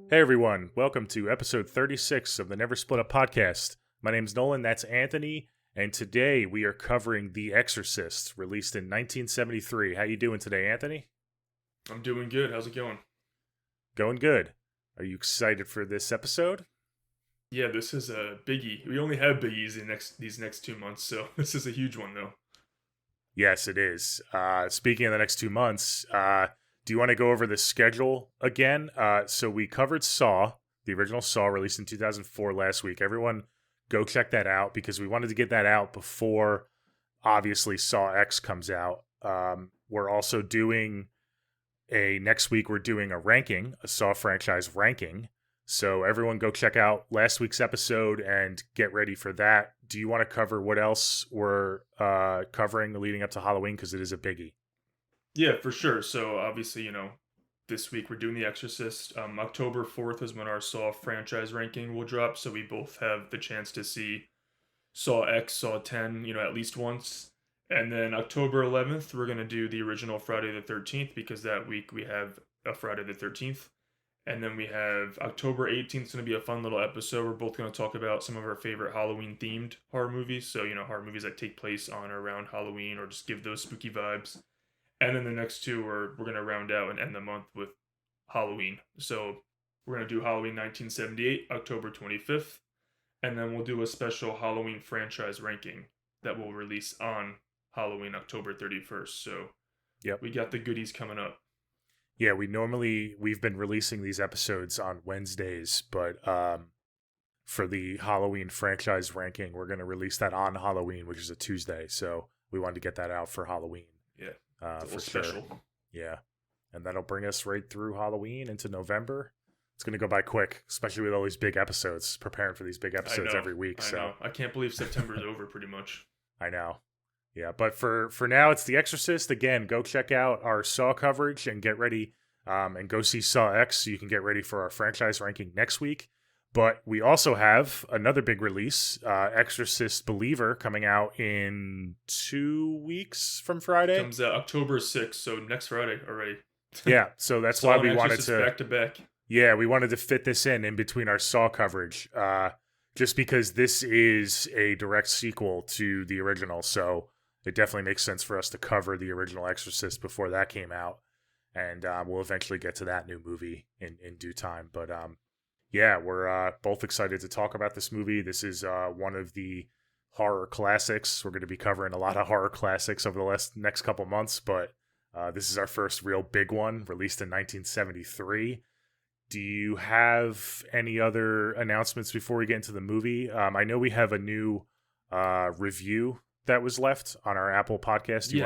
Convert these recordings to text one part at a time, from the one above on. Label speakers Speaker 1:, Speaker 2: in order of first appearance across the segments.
Speaker 1: Hey everyone, welcome to episode 36 of the Never Split Up podcast. My name's Nolan, that's Anthony, and today we are covering The Exorcist, released in 1973. How you doing today, Anthony?
Speaker 2: I'm doing good. How's it going?
Speaker 1: Going good. Are you excited for this episode?
Speaker 2: Yeah, this is a biggie. We only have biggies these next 2 months, so this is a huge one though.
Speaker 1: Yes, it is. Speaking of the next 2 months, do you want to go over the schedule again? So we covered Saw, the original Saw, released in 2004 last week. Everyone go check that out because we wanted to get that out before, obviously, Saw X comes out. We're also doing next week we're doing a Saw franchise ranking. So everyone go check out last week's episode and get ready for that. Do you want to cover what else we're covering leading up to Halloween? Because it is a biggie.
Speaker 2: Yeah, for sure. So obviously, this week we're doing The Exorcist. October 4th is when our Saw franchise ranking will drop, so we both have the chance to see Saw X, Saw 10, at least once. And then October 11th, we're going to do the original Friday the 13th because that week we have a Friday the 13th. And then we have October 18th is going to be a fun little episode. We're both going to talk about some of our favorite Halloween-themed horror movies. So, horror movies that take place on or around Halloween or just give those spooky vibes. And then the next two we're going to round out and end the month with Halloween. So we're going to do Halloween 1978, October 25th. And then we'll do a special Halloween franchise ranking that will release on Halloween, October 31st. So
Speaker 1: yep,
Speaker 2: we got the goodies coming up.
Speaker 1: Yeah, we've been releasing these episodes on Wednesdays, but for the Halloween franchise ranking, we're going to release that on Halloween, which is a Tuesday. So we wanted to get that out for Halloween.
Speaker 2: Yeah,
Speaker 1: for
Speaker 2: special.
Speaker 1: Sure. Yeah, and that'll bring us right through Halloween into November. It's going to go by quick, especially with all these big episodes, preparing for these big episodes every week.
Speaker 2: I know. I can't believe September is over pretty much.
Speaker 1: I know. Yeah, but for now, it's The Exorcist. Again, go check out our Saw coverage and get ready and go see Saw X so you can get ready for our franchise ranking next week. But we also have another big release, Exorcist Believer, coming out in 2 weeks from Friday.
Speaker 2: Comes out October 6th, so next Friday already.
Speaker 1: Yeah, so that's why we wanted to...
Speaker 2: back to back.
Speaker 1: Yeah, we wanted to fit this in between our Saw coverage, just because this is a direct sequel to the original, so it definitely makes sense for us to cover the original Exorcist before that came out, and we'll eventually get to that new movie in due time. But yeah, we're both excited to talk about this movie. This is one of the horror classics. We're going to be covering a lot of horror classics over the next couple months, but this is our first real big one, released in 1973. Do you have any other announcements before we get into the movie? I know we have a new review that was left on our Apple podcast. Do you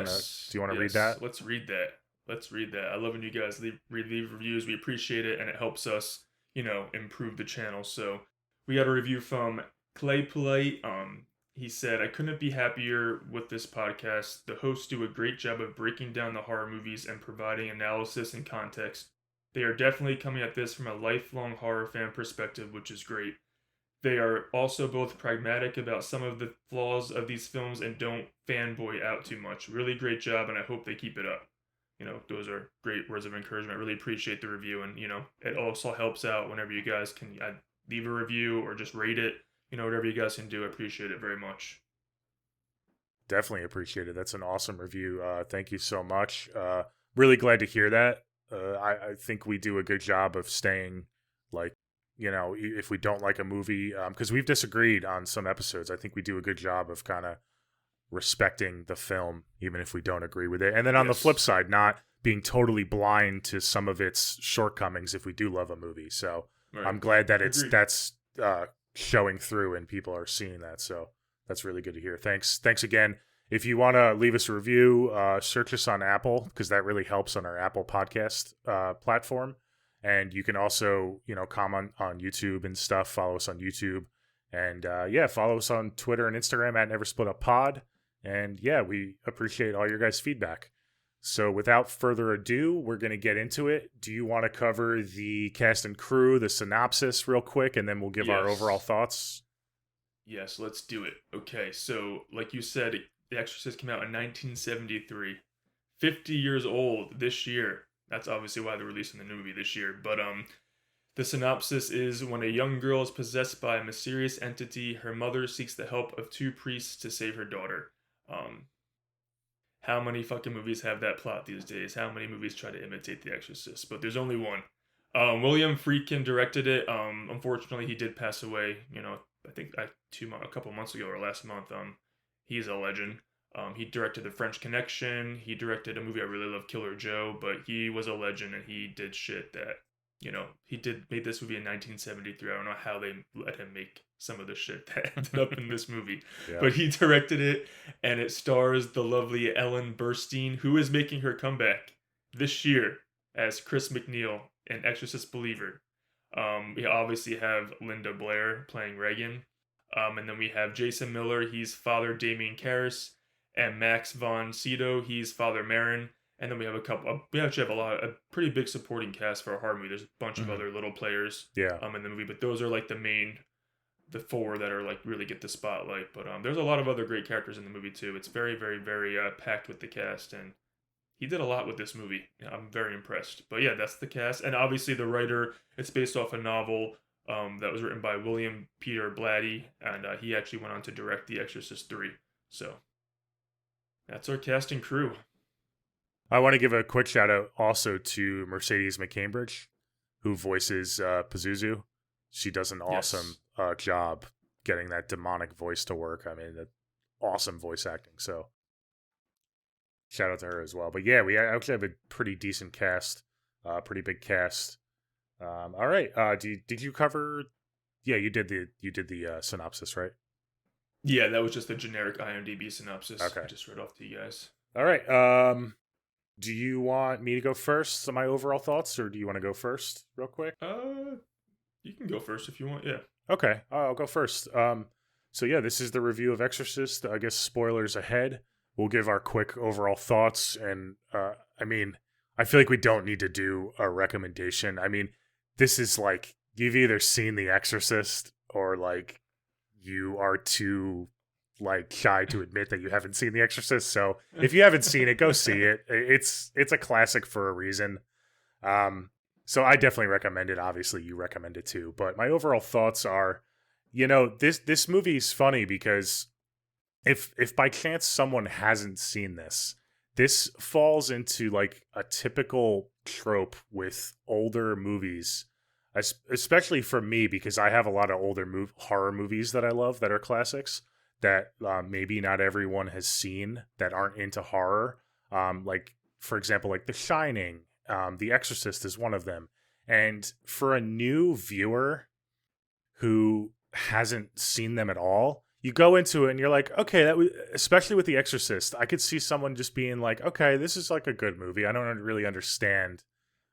Speaker 1: want to read that?
Speaker 2: Let's read that. I love when you guys read the reviews. We appreciate it, and it helps us, improve the channel. So we got a review from Clay Polite. He said, "I couldn't be happier with this podcast. The hosts do a great job of breaking down the horror movies and providing analysis and context. They are definitely coming at this from a lifelong horror fan perspective, which is great. They are also both pragmatic about some of the flaws of these films and don't fanboy out too much. Really great job, and I hope they keep it up." Those are great words of encouragement. I really appreciate the review, and, it also helps out whenever you guys can leave a review or just rate it. Whatever you guys can do, I appreciate it very much.
Speaker 1: Definitely appreciate it. That's an awesome review. Thank you so much. Really glad to hear that. I think we do a good job of staying, if we don't like a movie, because we've disagreed on some episodes. I think we do a good job of kind of respecting the film, even if we don't agree with it. And then on the flip side, not being totally blind to some of its shortcomings if we do love a movie. So right. I'm glad that that's showing through and people are seeing that. So that's really good to hear. Thanks again. If you want to leave us a review, search us on Apple, because that really helps on our Apple podcast platform. And you can also, comment on YouTube and stuff. Follow us on YouTube. And follow us on Twitter and Instagram at neversplituppod. And we appreciate all your guys' feedback. So without further ado, we're going to get into it. Do you want to cover the cast and crew, the synopsis real quick, and then we'll give our overall thoughts?
Speaker 2: Yes, let's do it. Okay, so like you said, The Exorcist came out in 1973. 50 years old this year. That's obviously why they're releasing the new movie this year. But The synopsis is: when a young girl is possessed by a mysterious entity, her mother seeks the help of two priests to save her daughter. Um, how many fucking movies have that plot these days? How many movies try to imitate The Exorcist? But there's only one. William Friedkin directed it. Unfortunately, he did pass away. I think a couple months ago or last month. He's a legend. He directed The French Connection. He directed a movie I really love, Killer Joe. But he was a legend, and he did shit that he made this movie in 1973. I don't know how they let him make some of the shit that ended up in this movie,
Speaker 1: Yeah.
Speaker 2: but he directed it, and it stars the lovely Ellen Burstyn, who is making her comeback this year as Chris McNeil in Exorcist Believer. We obviously have Linda Blair playing Reagan, and then we have Jason Miller. He's Father Damien Karras, and Max von Sydow. He's Father Marin. And then we have we actually have a pretty big supporting cast for a horror movie. There's a bunch of other little players
Speaker 1: Yeah.
Speaker 2: in the movie, but those are like the four that are like really get the spotlight. But there's a lot of other great characters in the movie too. It's very, very, very packed with the cast, and he did a lot with this movie. I'm very impressed. But yeah, that's the cast, and obviously the writer. It's based off a novel that was written by William Peter Blatty, and he actually went on to direct The Exorcist 3. So that's our cast and crew.
Speaker 1: I want to give a quick shout out also to Mercedes McCambridge, who voices Pazuzu. She does an awesome job getting that demonic voice to work. I mean, awesome voice acting. So shout out to her as well. But yeah, we actually have a pretty decent cast, pretty big cast. All right. Did you cover? Yeah, you did the synopsis, right?
Speaker 2: Yeah, that was just the generic IMDb synopsis.
Speaker 1: Okay.
Speaker 2: I just read off to you guys.
Speaker 1: All right. Do you want me to go first on my overall thoughts, or do you want to go first real quick?
Speaker 2: You can go first if you want, yeah.
Speaker 1: Okay, I'll go first. So yeah, this is the review of Exorcist. I guess spoilers ahead. We'll give our quick overall thoughts, and I mean, I feel like we don't need to do a recommendation. I mean, this is like, you've either seen The Exorcist, or like, you are too like shy to admit that you haven't seen The Exorcist. So if you haven't seen it, go see it. It's a classic for a reason. So I definitely recommend it. Obviously, you recommend it too. But my overall thoughts are, this movie is funny because if by chance someone hasn't seen this falls into like a typical trope with older movies, especially for me, because I have a lot of older horror movies that I love that are classics that maybe not everyone has seen that aren't into horror. Like, for example, like The Shining, The Exorcist is one of them. And for a new viewer who hasn't seen them at all, you go into it and you're like, okay, especially with The Exorcist, I could see someone just being like, okay, this is like a good movie. I don't really understand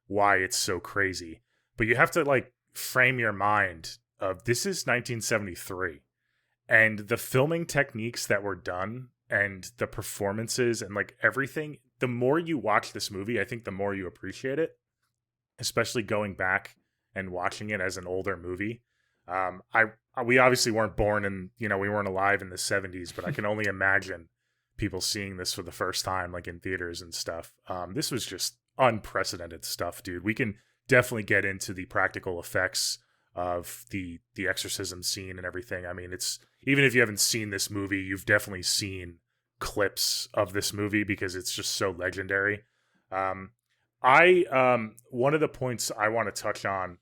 Speaker 1: why it's so crazy. But you have to like frame your mind of, this is 1973. And the filming techniques that were done and the performances and like everything, the more you watch this movie, I think the more you appreciate it, especially going back and watching it as an older movie. We obviously weren't born in, we weren't alive in the 70s, but I can only imagine people seeing this for the first time, like in theaters and stuff. This was just unprecedented stuff, dude. We can definitely get into the practical effects of the exorcism scene and everything. I mean, it's, even if you haven't seen this movie, you've definitely seen clips of this movie because it's just so legendary. One of the points I want to touch on,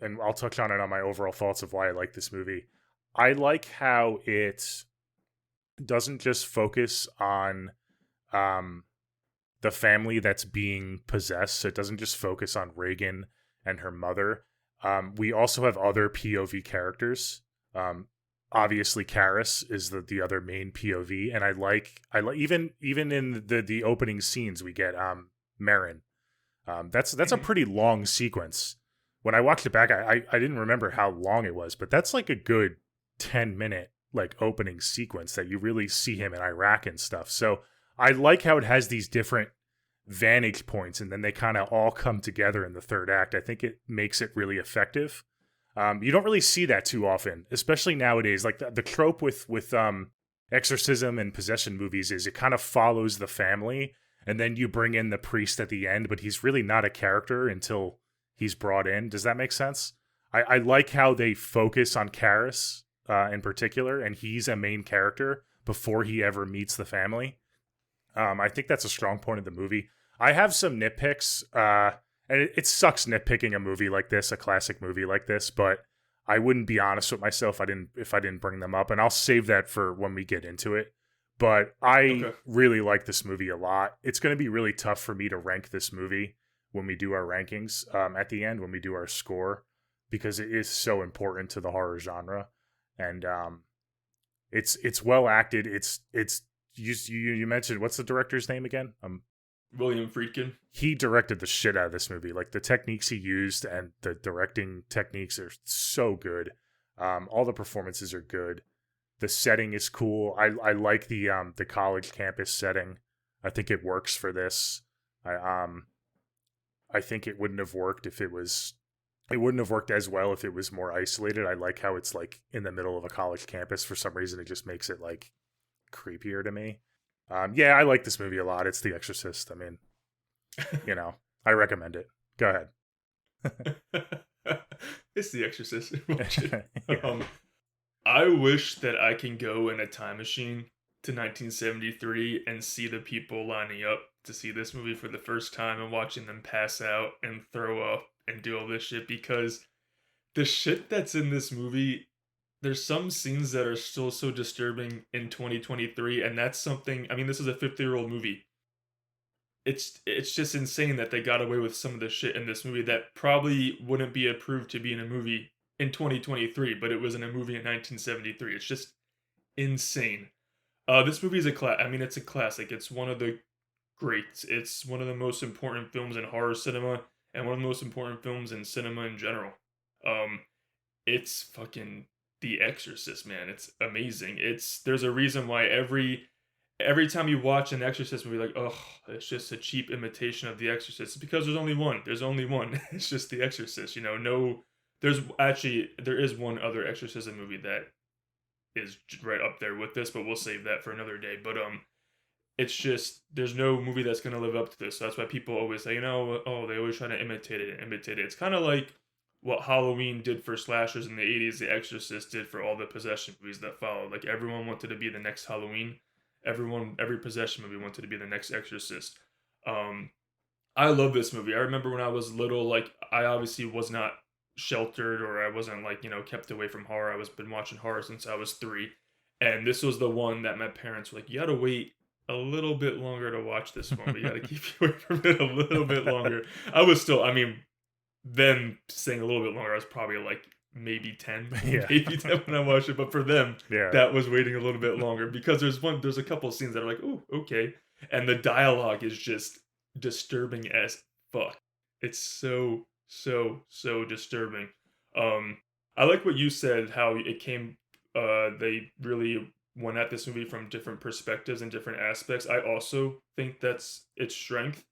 Speaker 1: and I'll touch on it on my overall thoughts of why I like this movie. I like how it doesn't just focus on the family that's being possessed. It doesn't just focus on Reagan and her mother. We also have other POV characters. Obviously, Karras is the other main POV, and I like even in the opening scenes we get Marin. That's a pretty long sequence. When I watched it back, I didn't remember how long it was, but that's like a good 10-minute like opening sequence that you really see him in Iraq and stuff. So I like how it has these different vantage points, and then they kind of all come together in the third act. I think it makes it really effective. You don't really see that too often, especially nowadays. Like the trope with exorcism and possession movies is it kind of follows the family, and then you bring in the priest at the end, but he's really not a character until he's brought in. Does that make sense? I like how they focus on Karis in particular, and he's a main character before he ever meets the family. I think that's a strong point of the movie. I have some nitpicks, and it sucks nitpicking a movie like this, a classic movie like this, but I wouldn't be honest with myself if I didn't bring them up, and I'll save that for when we get into it. But I
Speaker 2: Okay.
Speaker 1: really like this movie a lot. It's going to be really tough for me to rank this movie when we do our rankings at the end, when we do our score, because it is so important to the horror genre, and it's well acted. It's you mentioned, what's the director's name again?
Speaker 2: William Friedkin.
Speaker 1: He directed the shit out of this movie. Like the techniques he used and the directing techniques are so good. All the performances are good. The setting is cool. I like the college campus setting. I think it works for this. I think it wouldn't have worked if it wouldn't have worked as well if it was more isolated. I like how it's like in the middle of a college campus. For some reason, it just makes it like creepier to me. Yeah, I like this movie a lot. It's The Exorcist. I mean, I recommend it. Go ahead.
Speaker 2: It's The Exorcist. Watch it.
Speaker 1: Yeah.
Speaker 2: I wish that I can go in a time machine to 1973 and see the people lining up to see this movie for the first time and watching them pass out and throw up and do all this shit, because the shit that's in this movie, there's some scenes that are still so disturbing in 2023, and that's something. I mean, this is a 50-year-old movie. It's just insane that they got away with some of the shit in this movie that probably wouldn't be approved to be in a movie in 2023, but it was in a movie in 1973. It's just insane. This movie is I mean, it's a classic. It's one of the greats. It's one of the most important films in horror cinema and one of the most important films in cinema in general. Um, it's fucking The Exorcist, man. It's amazing. There's a reason why every time you watch an Exorcist movie, like, oh, it's just a cheap imitation of The Exorcist. It's because there's only one. There's only one. It's just The Exorcist. No, there is one other exorcism movie that is right up there with this, but we'll save that for another day. But it's just there's no movie that's gonna live up to this. So that's why people always say, oh, they always try to imitate it. It's kind of like what Halloween did for slashers in the 80s, The Exorcist did for all the possession movies that followed. Like everyone wanted to be the next Halloween. Every possession movie wanted to be the next Exorcist. I love this movie. I remember when I was little, like I obviously was not sheltered, or I wasn't like, kept away from horror. I was been watching horror since I was 3. And this was the one that my parents were like, you gotta wait a little bit longer to watch this one. We gotta keep you away from it a little bit longer. I was still, I mean, them saying a little bit longer, I was probably like maybe 10,
Speaker 1: Yeah.
Speaker 2: maybe 10 when I watched it. But for them,
Speaker 1: Yeah.
Speaker 2: that was waiting a little bit longer, because there's a couple of scenes that are like, oh, okay. And the dialogue is just disturbing as fuck. It's so disturbing. I like what you said, how it came, they really went at this movie from different perspectives and different aspects. I also think that's its strength.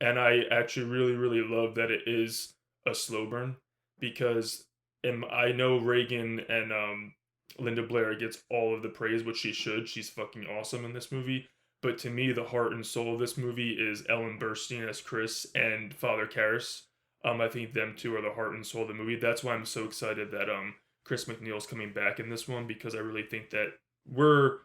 Speaker 2: And I actually really love that it is a slow burn, because I know Reagan and Linda Blair gets all of the praise, which she should. She's fucking awesome in this movie. But to me, the heart and soul of this movie is Ellen Burstyn as Chris and Father Karras. I think them two are the heart and soul of the movie. That's why I'm so excited that Chris McNeil's coming back in this one, because I really think that we're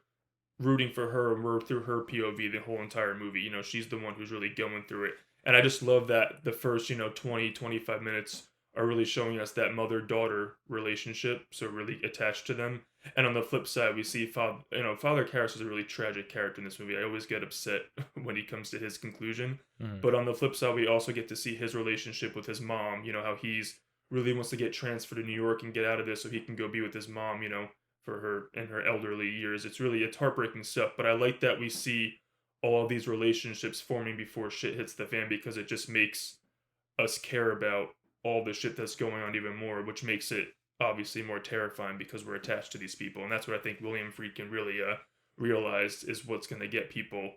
Speaker 2: rooting for her, and we're through her POV the whole entire movie. She's the one who's really going through it. And I just love that the first, 20, 25 minutes are really showing us that mother-daughter relationship, so really attached to them. And on the flip side, we see Father Karras is a really tragic character in this movie. I always get upset when he comes to his conclusion.
Speaker 1: Mm.
Speaker 2: But on the flip side, we also get to see his relationship with his mom, how he's really wants to get transferred to New York and get out of this so he can go be with his mom, for her in her elderly years. It's heartbreaking stuff, but I like that we see all of these relationships forming before shit hits the fan, because it just makes us care about all the shit that's going on even more, which makes it obviously more terrifying because we're attached to these people. And that's what I think William Friedkin really realized is what's going to get people,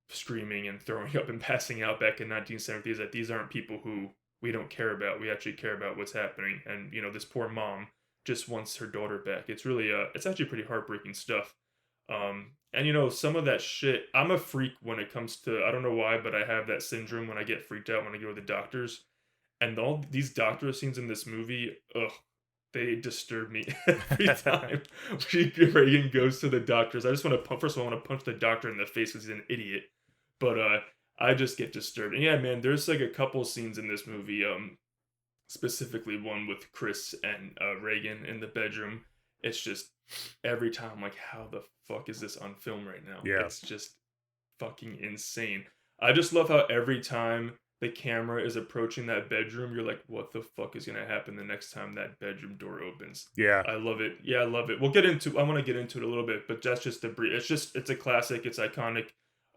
Speaker 2: screaming and throwing up and passing out back in 1970s, that these aren't people who we don't care about. We actually care about what's happening. And, this poor mom just wants her daughter back. It's really, it's actually pretty heartbreaking stuff. And some of that shit, I'm a freak when it comes to, I don't know why, but I have that syndrome when I get freaked out when I go to the doctors. And all these doctor scenes in this movie, ugh, they disturb me every time Reagan goes to the doctors. I just want to first of all, I want to punch the doctor in the face because he's an idiot. But I just get disturbed. And yeah, man, there's like a couple scenes in this movie. Specifically one with Chris and Reagan in the bedroom. It's just every time I'm like, how the fuck is this on film right now?
Speaker 1: Yeah.
Speaker 2: It's just fucking insane. I just love how every time the camera is approaching that bedroom, you're like, what the fuck is gonna happen the next time that bedroom door opens?
Speaker 1: Yeah.
Speaker 2: I love it. Yeah, I love it. I want to get into it a little bit, but that's just a brief. It's a classic. It's iconic.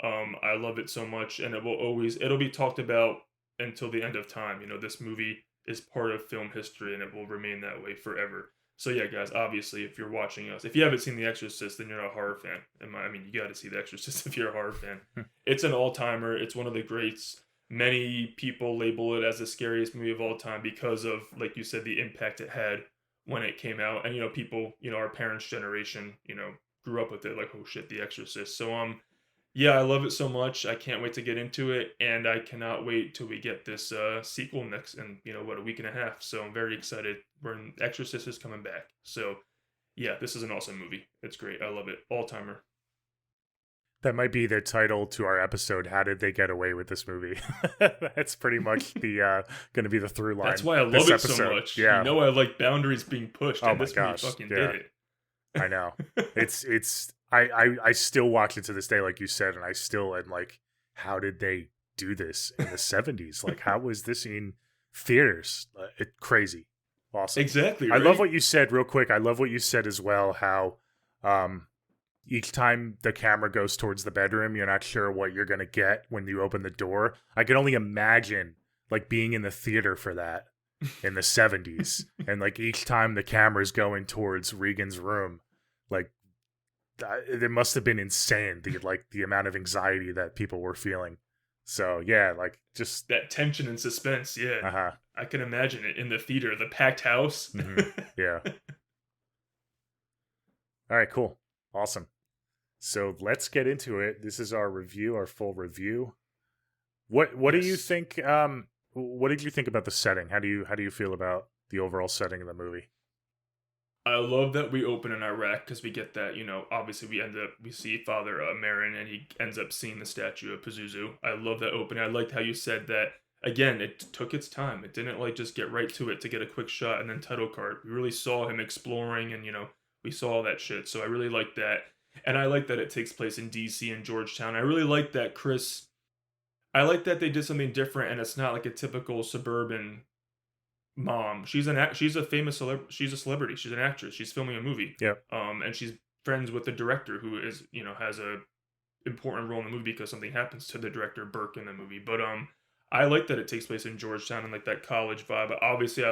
Speaker 2: I love it so much, and it'll be talked about until the end of time. You know, this movie is part of film history, and it will remain that way forever. So yeah, guys, obviously, if you're watching us, if you haven't seen The Exorcist, then you're not a horror fan. I mean, you got to see The Exorcist if you're a horror fan. It's an all-timer. It's one of the greats. Many people label it as the scariest movie of all time because of, like you said, the impact it had when it came out. And, you know, people, you know, our parents' generation, you know, grew up with it like, oh shit, The Exorcist. So, yeah, I love it so much. I can't wait to get into it, and I cannot wait till we get this sequel next in, you know, what, a week and a half. So I'm very excited. Exorcist is coming back. So yeah, this is an awesome movie. It's great. I love it. All-timer.
Speaker 1: That might be the title to our episode. How did they get away with this movie? That's pretty much the going to be the through line.
Speaker 2: That's why I love it so much. Yeah. You know, I like boundaries being pushed, and this movie fucking did it.
Speaker 1: I know. I still watch it to this day, like you said, and I still am like, how did they do this in the 70s? Like, how was this in theaters? Crazy. Awesome.
Speaker 2: Exactly. Right?
Speaker 1: I love what you said, real quick. I love what you said as well, how each time the camera goes towards the bedroom, you're not sure what you're going to get when you open the door. I can only imagine like being in the theater for that in the 70s. And like each time the camera's going towards Regan's room, like it must have been insane, the amount of anxiety that people were feeling. So yeah, like just
Speaker 2: that tension and suspense. Yeah.
Speaker 1: Uh-huh.
Speaker 2: I can imagine it in the theater, the packed house.
Speaker 1: Mm-hmm. Yeah. All right, cool. Awesome. So let's get into it. This is our review, our full review. What do you think? What did you think about the setting? How do you feel about the overall setting of the movie?
Speaker 2: I love that we open in Iraq because we get that, you know, obviously we see Father Marin, and he ends up seeing the statue of Pazuzu. I love that opening. I liked how you said that, again, it took its time. It didn't like just get right to it to get a quick shot and then title card. We really saw him exploring, and, you know, we saw all that shit. So I really like that. And I like that it takes place in DC and Georgetown. I really like that I like that they did something different, and it's not like a typical suburban mom. She's a famous she's a celebrity. She's an actress. She's filming a movie.
Speaker 1: Yeah.
Speaker 2: And she's friends with the director, who is, you know, has a important role in the movie because something happens to the director Burke in the movie. But I like that it takes place in Georgetown and like that college vibe. Obviously,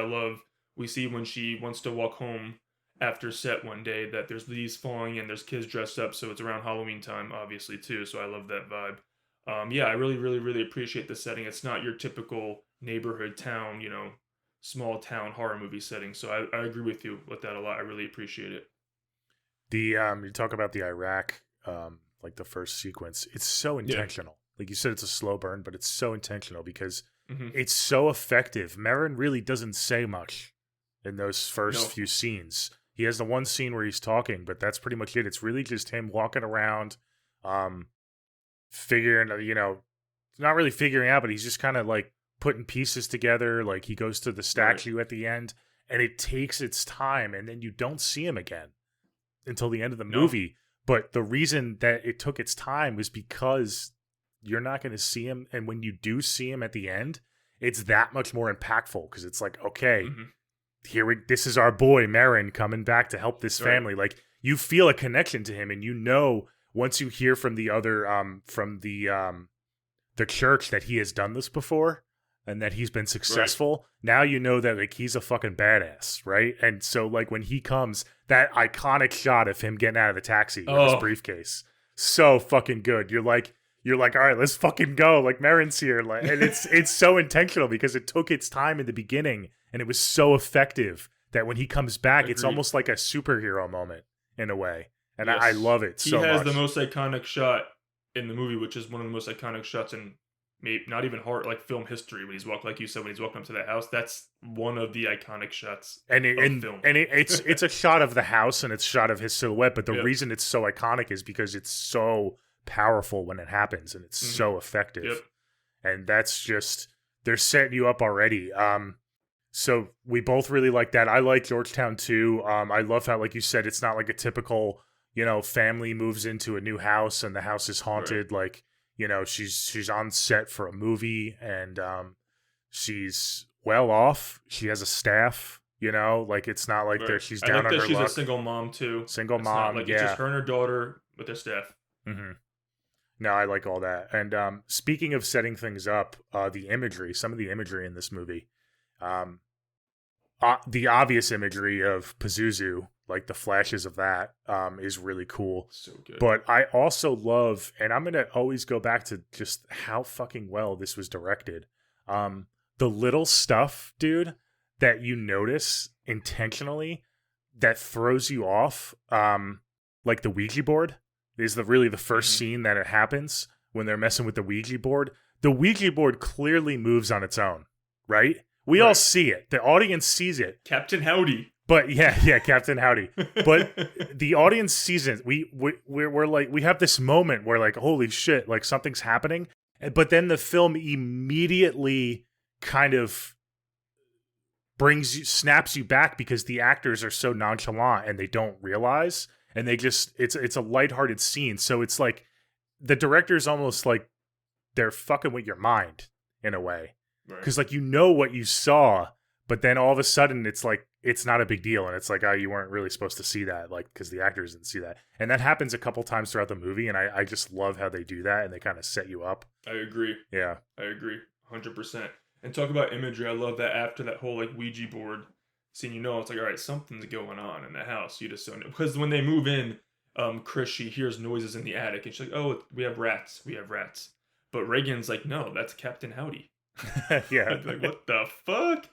Speaker 2: we see when she wants to walk home after set one day that there's leaves falling and there's kids dressed up, so it's around Halloween time, obviously, too. So I love that vibe. Yeah, I really, really, really appreciate the setting. It's not your typical neighborhood town, you know, small town horror movie setting. So I agree with you with that a lot. I really appreciate it.
Speaker 1: You talk about the Iraq, like the first sequence. It's so intentional. Yeah. Like you said, it's a slow burn, but it's so intentional because it's so effective. Marin really doesn't say much in those first few scenes. He has the one scene where he's talking, but that's pretty much it. It's really just him walking around, figuring, you know, not really figuring out, but he's just kind of like putting pieces together. Like he goes to the statue at the end, and it takes its time, and then you don't see him again until the end of the movie. But the reason that it took its time was because you're not going to see him, and when you do see him at the end, it's that much more impactful because it's like, okay, this is our boy Marin coming back to help this family. Like you feel a connection to him, and you know once you hear from the other from the church that he has done this before and that he's been successful. Now you know that like he's a fucking badass, right? And so like when he comes, that iconic shot of him getting out of the taxi with his briefcase, so fucking good. You're like, all right, let's fucking go. Like Marin's here, like, and it's so intentional because it took its time in the beginning, and it was so effective that when he comes back, it's almost like a superhero moment in a way. And I love it so much.
Speaker 2: He has the most iconic shot in the movie, which is one of the most iconic shots in maybe not even horror, like film history. When he's like you said, when he's walking up to that house, that's one of the iconic shots
Speaker 1: and
Speaker 2: of film.
Speaker 1: It's a shot of the house and it's a shot of his silhouette. But the
Speaker 2: Yep.
Speaker 1: reason it's so iconic is because it's so powerful when it happens and it's so effective.
Speaker 2: Yep.
Speaker 1: And that's just, they're setting you up already. So we both really like that. I like Georgetown too. I love how, like you said, it's not like a typical, family moves into a new house and the house is haunted.
Speaker 2: Right.
Speaker 1: Like, she's on set for a movie and she's well off. She has a staff, like it's not like
Speaker 2: Right.
Speaker 1: she's
Speaker 2: I
Speaker 1: down
Speaker 2: like
Speaker 1: on
Speaker 2: that
Speaker 1: her
Speaker 2: she's
Speaker 1: luck.
Speaker 2: a single mom too.
Speaker 1: Single
Speaker 2: It's
Speaker 1: mom,
Speaker 2: not like
Speaker 1: yeah.
Speaker 2: it's just her and her daughter with their staff.
Speaker 1: Mm-hmm. No, I like all that. And speaking of setting things up, the imagery, some of the imagery in this movie, the obvious imagery of Pazuzu, like the flashes of that, is really cool.
Speaker 2: So good.
Speaker 1: But I also love, and I'm going to always go back to just how fucking well this was directed. The little stuff, dude, that you notice intentionally that throws you off, like the Ouija board is really the first scene that it happens when they're messing with the Ouija board. The Ouija board clearly moves on its own, right? We all see it. The audience sees it.
Speaker 2: Captain Howdy.
Speaker 1: But yeah, Captain Howdy. But the audience sees it. We're like, we have this moment where like, holy shit, like something's happening. But then the film immediately kind of snaps you back because the actors are so nonchalant and they don't realize. And they just, it's a lighthearted scene. So it's like the director's almost like they're fucking with your mind in a way. Because like what you saw, but then all of a sudden it's like it's not a big deal, and it's like, oh, you weren't really supposed to see that, like because the actors didn't see that, and that happens a couple times throughout the movie, and I just love how they do that, and they kind of set you up.
Speaker 2: I agree.
Speaker 1: Yeah,
Speaker 2: I agree, 100%. And talk about imagery. I love that after that whole like Ouija board scene, it's like, all right, something's going on in the house. You just don't know, because when they move in, Chris, she hears noises in the attic, and she's like, oh, we have rats. But Reagan's like, no, that's Captain Howdy.
Speaker 1: Yeah.
Speaker 2: I'd be like, what the fuck?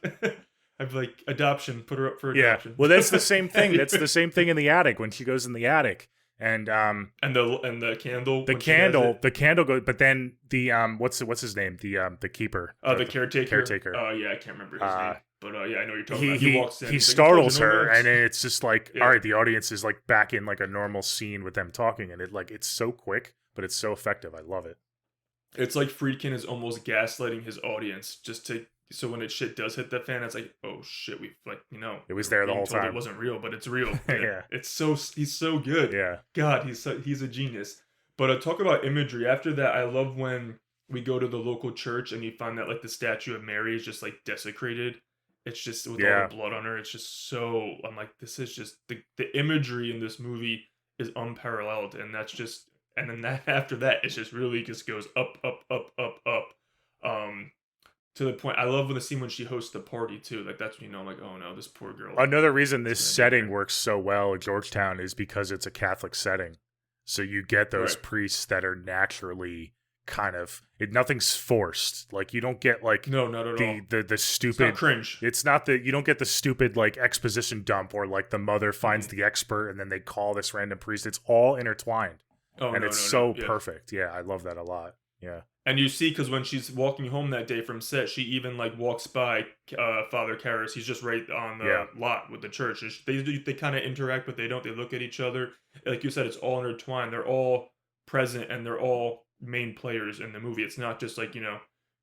Speaker 2: I'd be like, adoption, put her up for adoption.
Speaker 1: Yeah. Well, that's the same thing. That's the same thing in the attic when she goes in the attic. And
Speaker 2: the candle.
Speaker 1: The candle goes, but then the what's his name? The keeper.
Speaker 2: The caretaker.
Speaker 1: Oh
Speaker 2: yeah, I can't remember his name. But yeah, I know what you're talking about.
Speaker 1: He
Speaker 2: walks in.
Speaker 1: He startles her, and then it's just like, all right, the audience is like back in like a normal scene with them talking, and it's so quick, but it's so effective. I love it.
Speaker 2: It's like Friedkin is almost gaslighting his audience so when shit does hit the fan, it's like, oh shit,
Speaker 1: it was there the whole time.
Speaker 2: It wasn't real, but it's real.
Speaker 1: Yeah.
Speaker 2: He's so good.
Speaker 1: Yeah.
Speaker 2: God, he's a genius. But talk about imagery. After that, I love when we go to the local church and you find that like the statue of Mary is just like desecrated. It's just with all the blood on her. It's just so, I'm like, this is just the imagery in this movie is unparalleled, and that's just. And then after that, it just really just goes up, up, up, up, up. To the point, I love the scene when she hosts the party too. Like that's when like, oh no, this poor girl.
Speaker 1: Another reason this setting works so well at Georgetown is because it's a Catholic setting. So you get those priests that are naturally kind of nothing's forced. Like you don't get like
Speaker 2: no, not at all.
Speaker 1: The stupid
Speaker 2: it's not cringe.
Speaker 1: It's not you don't get the stupid like exposition dump or like the mother finds the expert and then they call this random priest. It's all intertwined.
Speaker 2: Oh,
Speaker 1: and it's so perfect. Yeah, I love that a lot. Yeah.
Speaker 2: And you see, because when she's walking home that day from set, she even like walks by Father Karras. He's just right on the lot with the church. They kind of interact, but they don't. They look at each other. Like you said, it's all intertwined. They're all present, and they're all main players in the movie. It's not just like,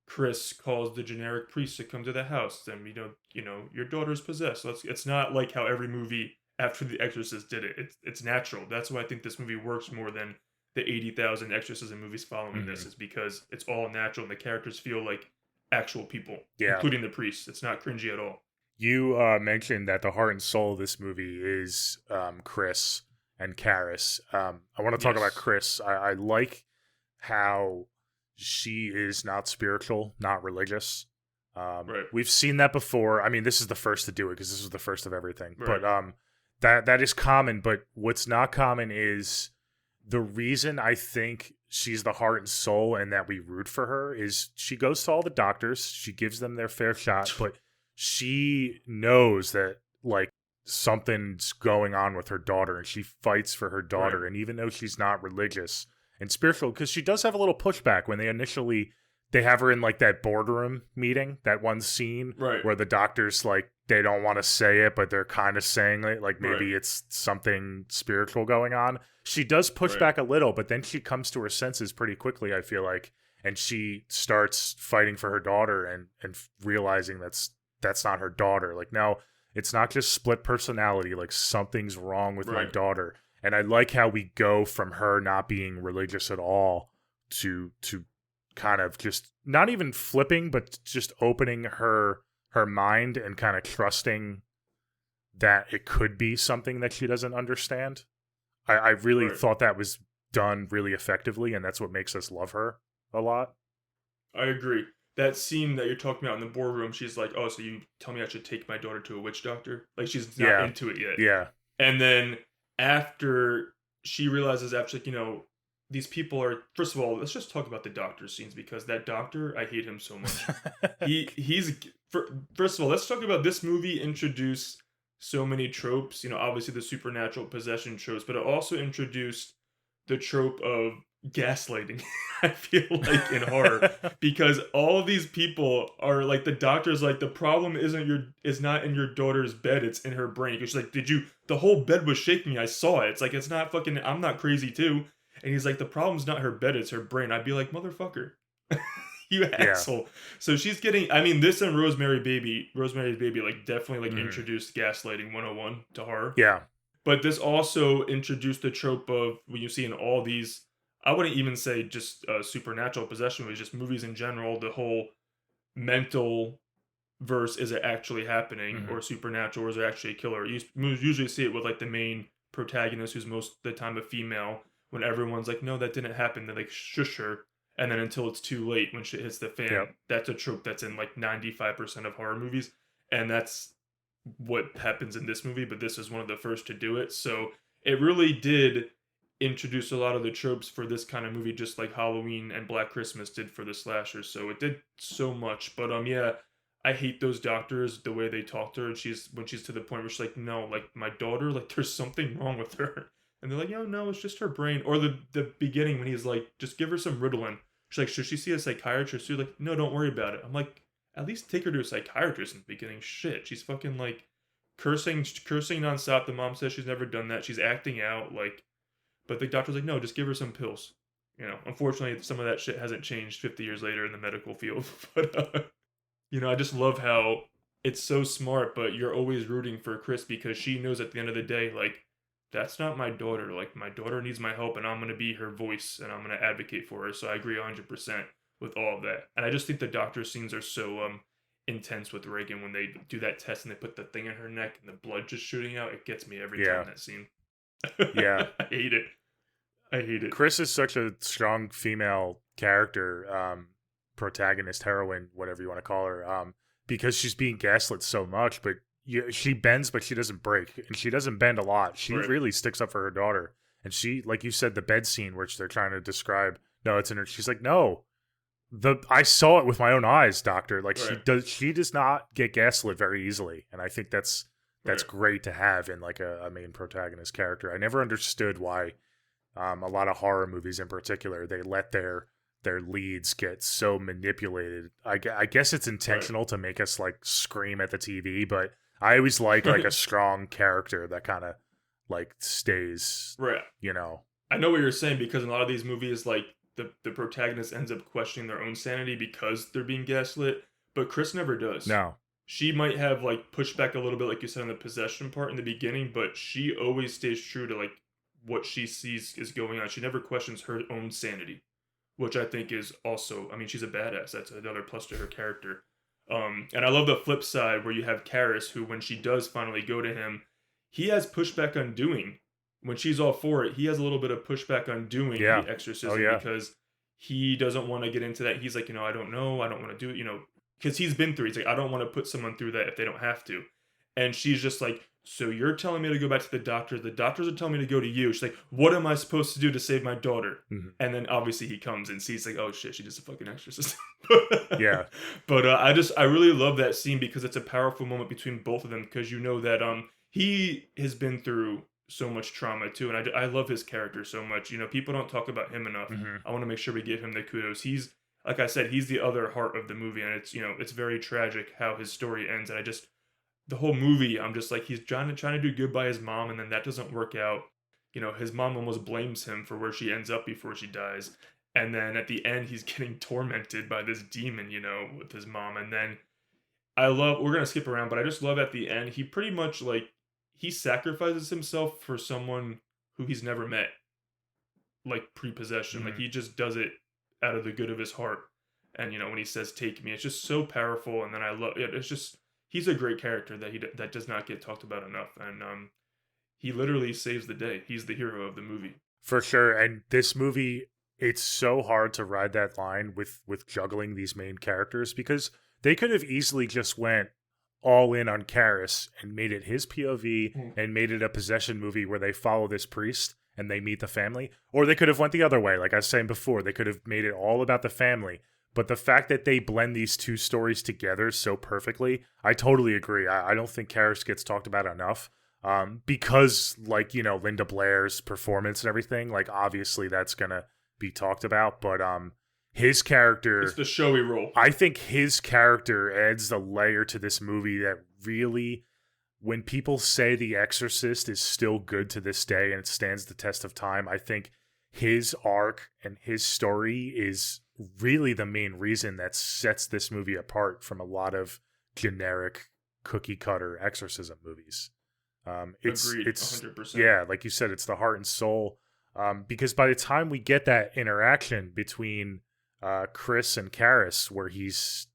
Speaker 2: Chris calls the generic priest to come to the house, and your daughter's possessed. So it's not like how every movie after The Exorcist did it. It's natural. That's why I think this movie works more than the 80,000 exorcism movies following this, is because it's all natural and the characters feel like actual people, including the priest. It's not cringy at all.
Speaker 1: You mentioned that the heart and soul of this movie is Chris and Karras. I want to talk about Chris. I like how she is not spiritual, not religious. We've seen that before. I mean, this is the first to do it because this was the first of everything. Right. But that is common. But what's not common is the reason I think she's the heart and soul and that we root for her is she goes to all the doctors. She gives them their fair shot, but she knows that like something's going on with her daughter and she fights for her daughter. Right. And even though she's not religious and spiritual, because she does have a little pushback when they initially they have her in like that boardroom meeting, that one scene
Speaker 2: Right.
Speaker 1: where the doctors like they don't want to say it, but they're kind of saying it, like maybe
Speaker 2: Right.
Speaker 1: it's something spiritual going on. She does push
Speaker 2: Right.
Speaker 1: back a little, but then she comes to her senses pretty quickly, I feel like, and she starts fighting for her daughter and realizing that's not her daughter. Like, no, it's not just split personality. Like, something's wrong with my
Speaker 2: Right.
Speaker 1: daughter. And I like how we go from her not being religious at all to kind of just not even flipping, but just opening her mind and kind of trusting that it could be something that she doesn't understand. I really
Speaker 2: Right.
Speaker 1: thought that was done really effectively, and that's what makes us love her a lot.
Speaker 2: I agree. That scene that you're talking about in the boardroom, she's like, "Oh, so you tell me I should take my daughter to a witch doctor?" Like she's not
Speaker 1: Yeah,
Speaker 2: into it yet.
Speaker 1: yeah,
Speaker 2: And then after she realizes, actually, these people are. First of all, let's just talk about the doctor scenes because that doctor, I hate him so much. He's first of all, let's talk about this movie introduced so many tropes. Obviously the supernatural possession tropes, but it also introduced the trope of gaslighting. I feel like in horror because all of these people are like the doctor's like the problem is not in your daughter's bed, it's in her brain. Because she's like, the whole bed was shaking. I saw it. It's like it's not fucking. I'm not crazy too. And he's like, the problem's not her bed, it's her brain. I'd be like, motherfucker. You
Speaker 1: yeah.
Speaker 2: asshole. So she's getting. I mean, this and Rosemary's Baby, like definitely like
Speaker 1: Mhm.
Speaker 2: introduced gaslighting 101 to horror.
Speaker 1: Yeah,
Speaker 2: But this also introduced the trope of when you see in all these. I wouldn't even say just supernatural possession movies, just movies in general. The whole mental verse, is it actually happening,
Speaker 1: mhm.
Speaker 2: or supernatural, or is there actually a killer? You usually see it with like the main protagonist, who's most of the time a female. When everyone's like, no, that didn't happen, they like shush her, and then until it's too late when shit hits the fan.
Speaker 1: Yep.
Speaker 2: That's a trope that's in like 95% of horror movies, and that's what happens in this movie. But this is one of the first to do it, so it really did introduce a lot of the tropes for this kind of movie, just like Halloween and Black Christmas did for the slasher. So it did so much. But yeah, I hate those doctors, the way they talk to her. And when she's to the point where she's like, no, like my daughter, like there's something wrong with her. And they're like, no, it's just her brain. Or the beginning when he's like, just give her some Ritalin. She's like, should she see a psychiatrist? She's like, no, don't worry about it. I'm like, at least take her to a psychiatrist in the beginning. Shit, she's fucking like cursing nonstop. The mom says she's never done that. She's acting out like, but the doctor's like, no, just give her some pills. Unfortunately, some of that shit hasn't changed 50 years later in the medical field. But I just love how it's so smart, but you're always rooting for Chris because she knows at the end of the day, like, that's not my daughter. Like, my daughter needs my help, and I'm going to be her voice, and I'm going to advocate for her. So I agree 100% with all of that. And I just think the doctor scenes are so intense with Reagan when they do that test and they put the thing in her neck and the blood just shooting out. It gets me every time,
Speaker 1: Yeah,
Speaker 2: that scene.
Speaker 1: yeah.
Speaker 2: I hate it. I hate it.
Speaker 1: Chris is such a strong female character, protagonist, heroine, whatever you want to call her, because she's being gaslit so much. But she bends, but she doesn't break, and she doesn't bend a lot. She
Speaker 2: Right.
Speaker 1: really sticks up for her daughter. And she, like you said, the bed scene, which they're trying to describe. No, it's in her. She's like, no, I saw it with my own eyes, doctor. Like
Speaker 2: Right.
Speaker 1: she does not get gaslit very easily, and I think that's
Speaker 2: Right.
Speaker 1: great to have in like a main protagonist character. I never understood why a lot of horror movies in particular, they let their leads get so manipulated. I guess it's
Speaker 2: Right.
Speaker 1: intentional to make us like scream at the TV, but I always like a strong character that kind of like stays,
Speaker 2: Right.
Speaker 1: you know.
Speaker 2: I know what you're saying because in a lot of these movies, like the protagonist ends up questioning their own sanity because they're being gaslit, but Chris never does.
Speaker 1: No.
Speaker 2: She might have like pushed back a little bit, like you said, on the possession part in the beginning, but she always stays true to like what she sees is going on. She never questions her own sanity, which I think is also, I mean, she's a badass. That's another plus to her character. And I love the flip side where you have Karis, who when she does finally go to him, he has pushback on doing. When she's all for it, he has a little bit of pushback on doing
Speaker 1: Yeah.
Speaker 2: the
Speaker 1: Oh
Speaker 2: exorcism
Speaker 1: yeah.
Speaker 2: because he doesn't want to get into that. He's like, I don't know, I don't want to do it, because he's been through it. He's like, I don't want to put someone through that if they don't have to. And she's just like, so you're telling me to go back to the doctors? The doctors are telling me to go to you. She's like, what am I supposed to do to save my daughter?
Speaker 1: Mhm.
Speaker 2: And then obviously he comes and sees like, oh shit, she's just a fucking exorcist.
Speaker 1: Yeah.
Speaker 2: But I really love that scene because it's a powerful moment between both of them because you know that he has been through so much trauma too, and I love his character so much. People don't talk about him enough.
Speaker 1: Mhm.
Speaker 2: I want to make sure we give him the kudos. like I said, he's the other heart of the movie, and it's, it's very tragic how his story ends. And I just, the whole movie, I'm just like, he's trying to do good by his mom, and then that doesn't work out. His mom almost blames him for where she ends up before she dies. And then at the end, he's getting tormented by this demon, with his mom. And then we're gonna skip around, but I just love at the end, he pretty much like, he sacrifices himself for someone who he's never met, like pre-possession. Like
Speaker 1: Mhm.
Speaker 2: he just does it out of the good of his heart. And when he says "take me," it's just so powerful. And then I love it. It's just, he's a great character that that does not get talked about enough. And he literally saves the day. He's the hero of the movie.
Speaker 1: For sure. And this movie, it's so hard to ride that line with juggling these main characters, because they could have easily just went all in on Karras and made it his POV
Speaker 2: Mm.
Speaker 1: and made it a possession movie where they follow this priest and they meet the family. Or they could have went the other way. Like I was saying before, they could have made it all about the family. But the fact that they blend these two stories together so perfectly, I totally agree. I don't think Karras gets talked about enough. Because like, Linda Blair's performance and everything, like obviously that's gonna be talked about. But his
Speaker 2: It's
Speaker 1: character,
Speaker 2: the showy role.
Speaker 1: I think his character adds a layer to this movie that really, when people say The Exorcist is still good to this day and it stands the test of time, I think his arc and his story is really the main reason that sets this movie apart from a lot of generic cookie cutter exorcism movies.
Speaker 2: Agreed,
Speaker 1: It's
Speaker 2: 100%.
Speaker 1: yeah, like you said, it's the heart and soul. Because by the time we get that interaction between Chris and Karras, where he's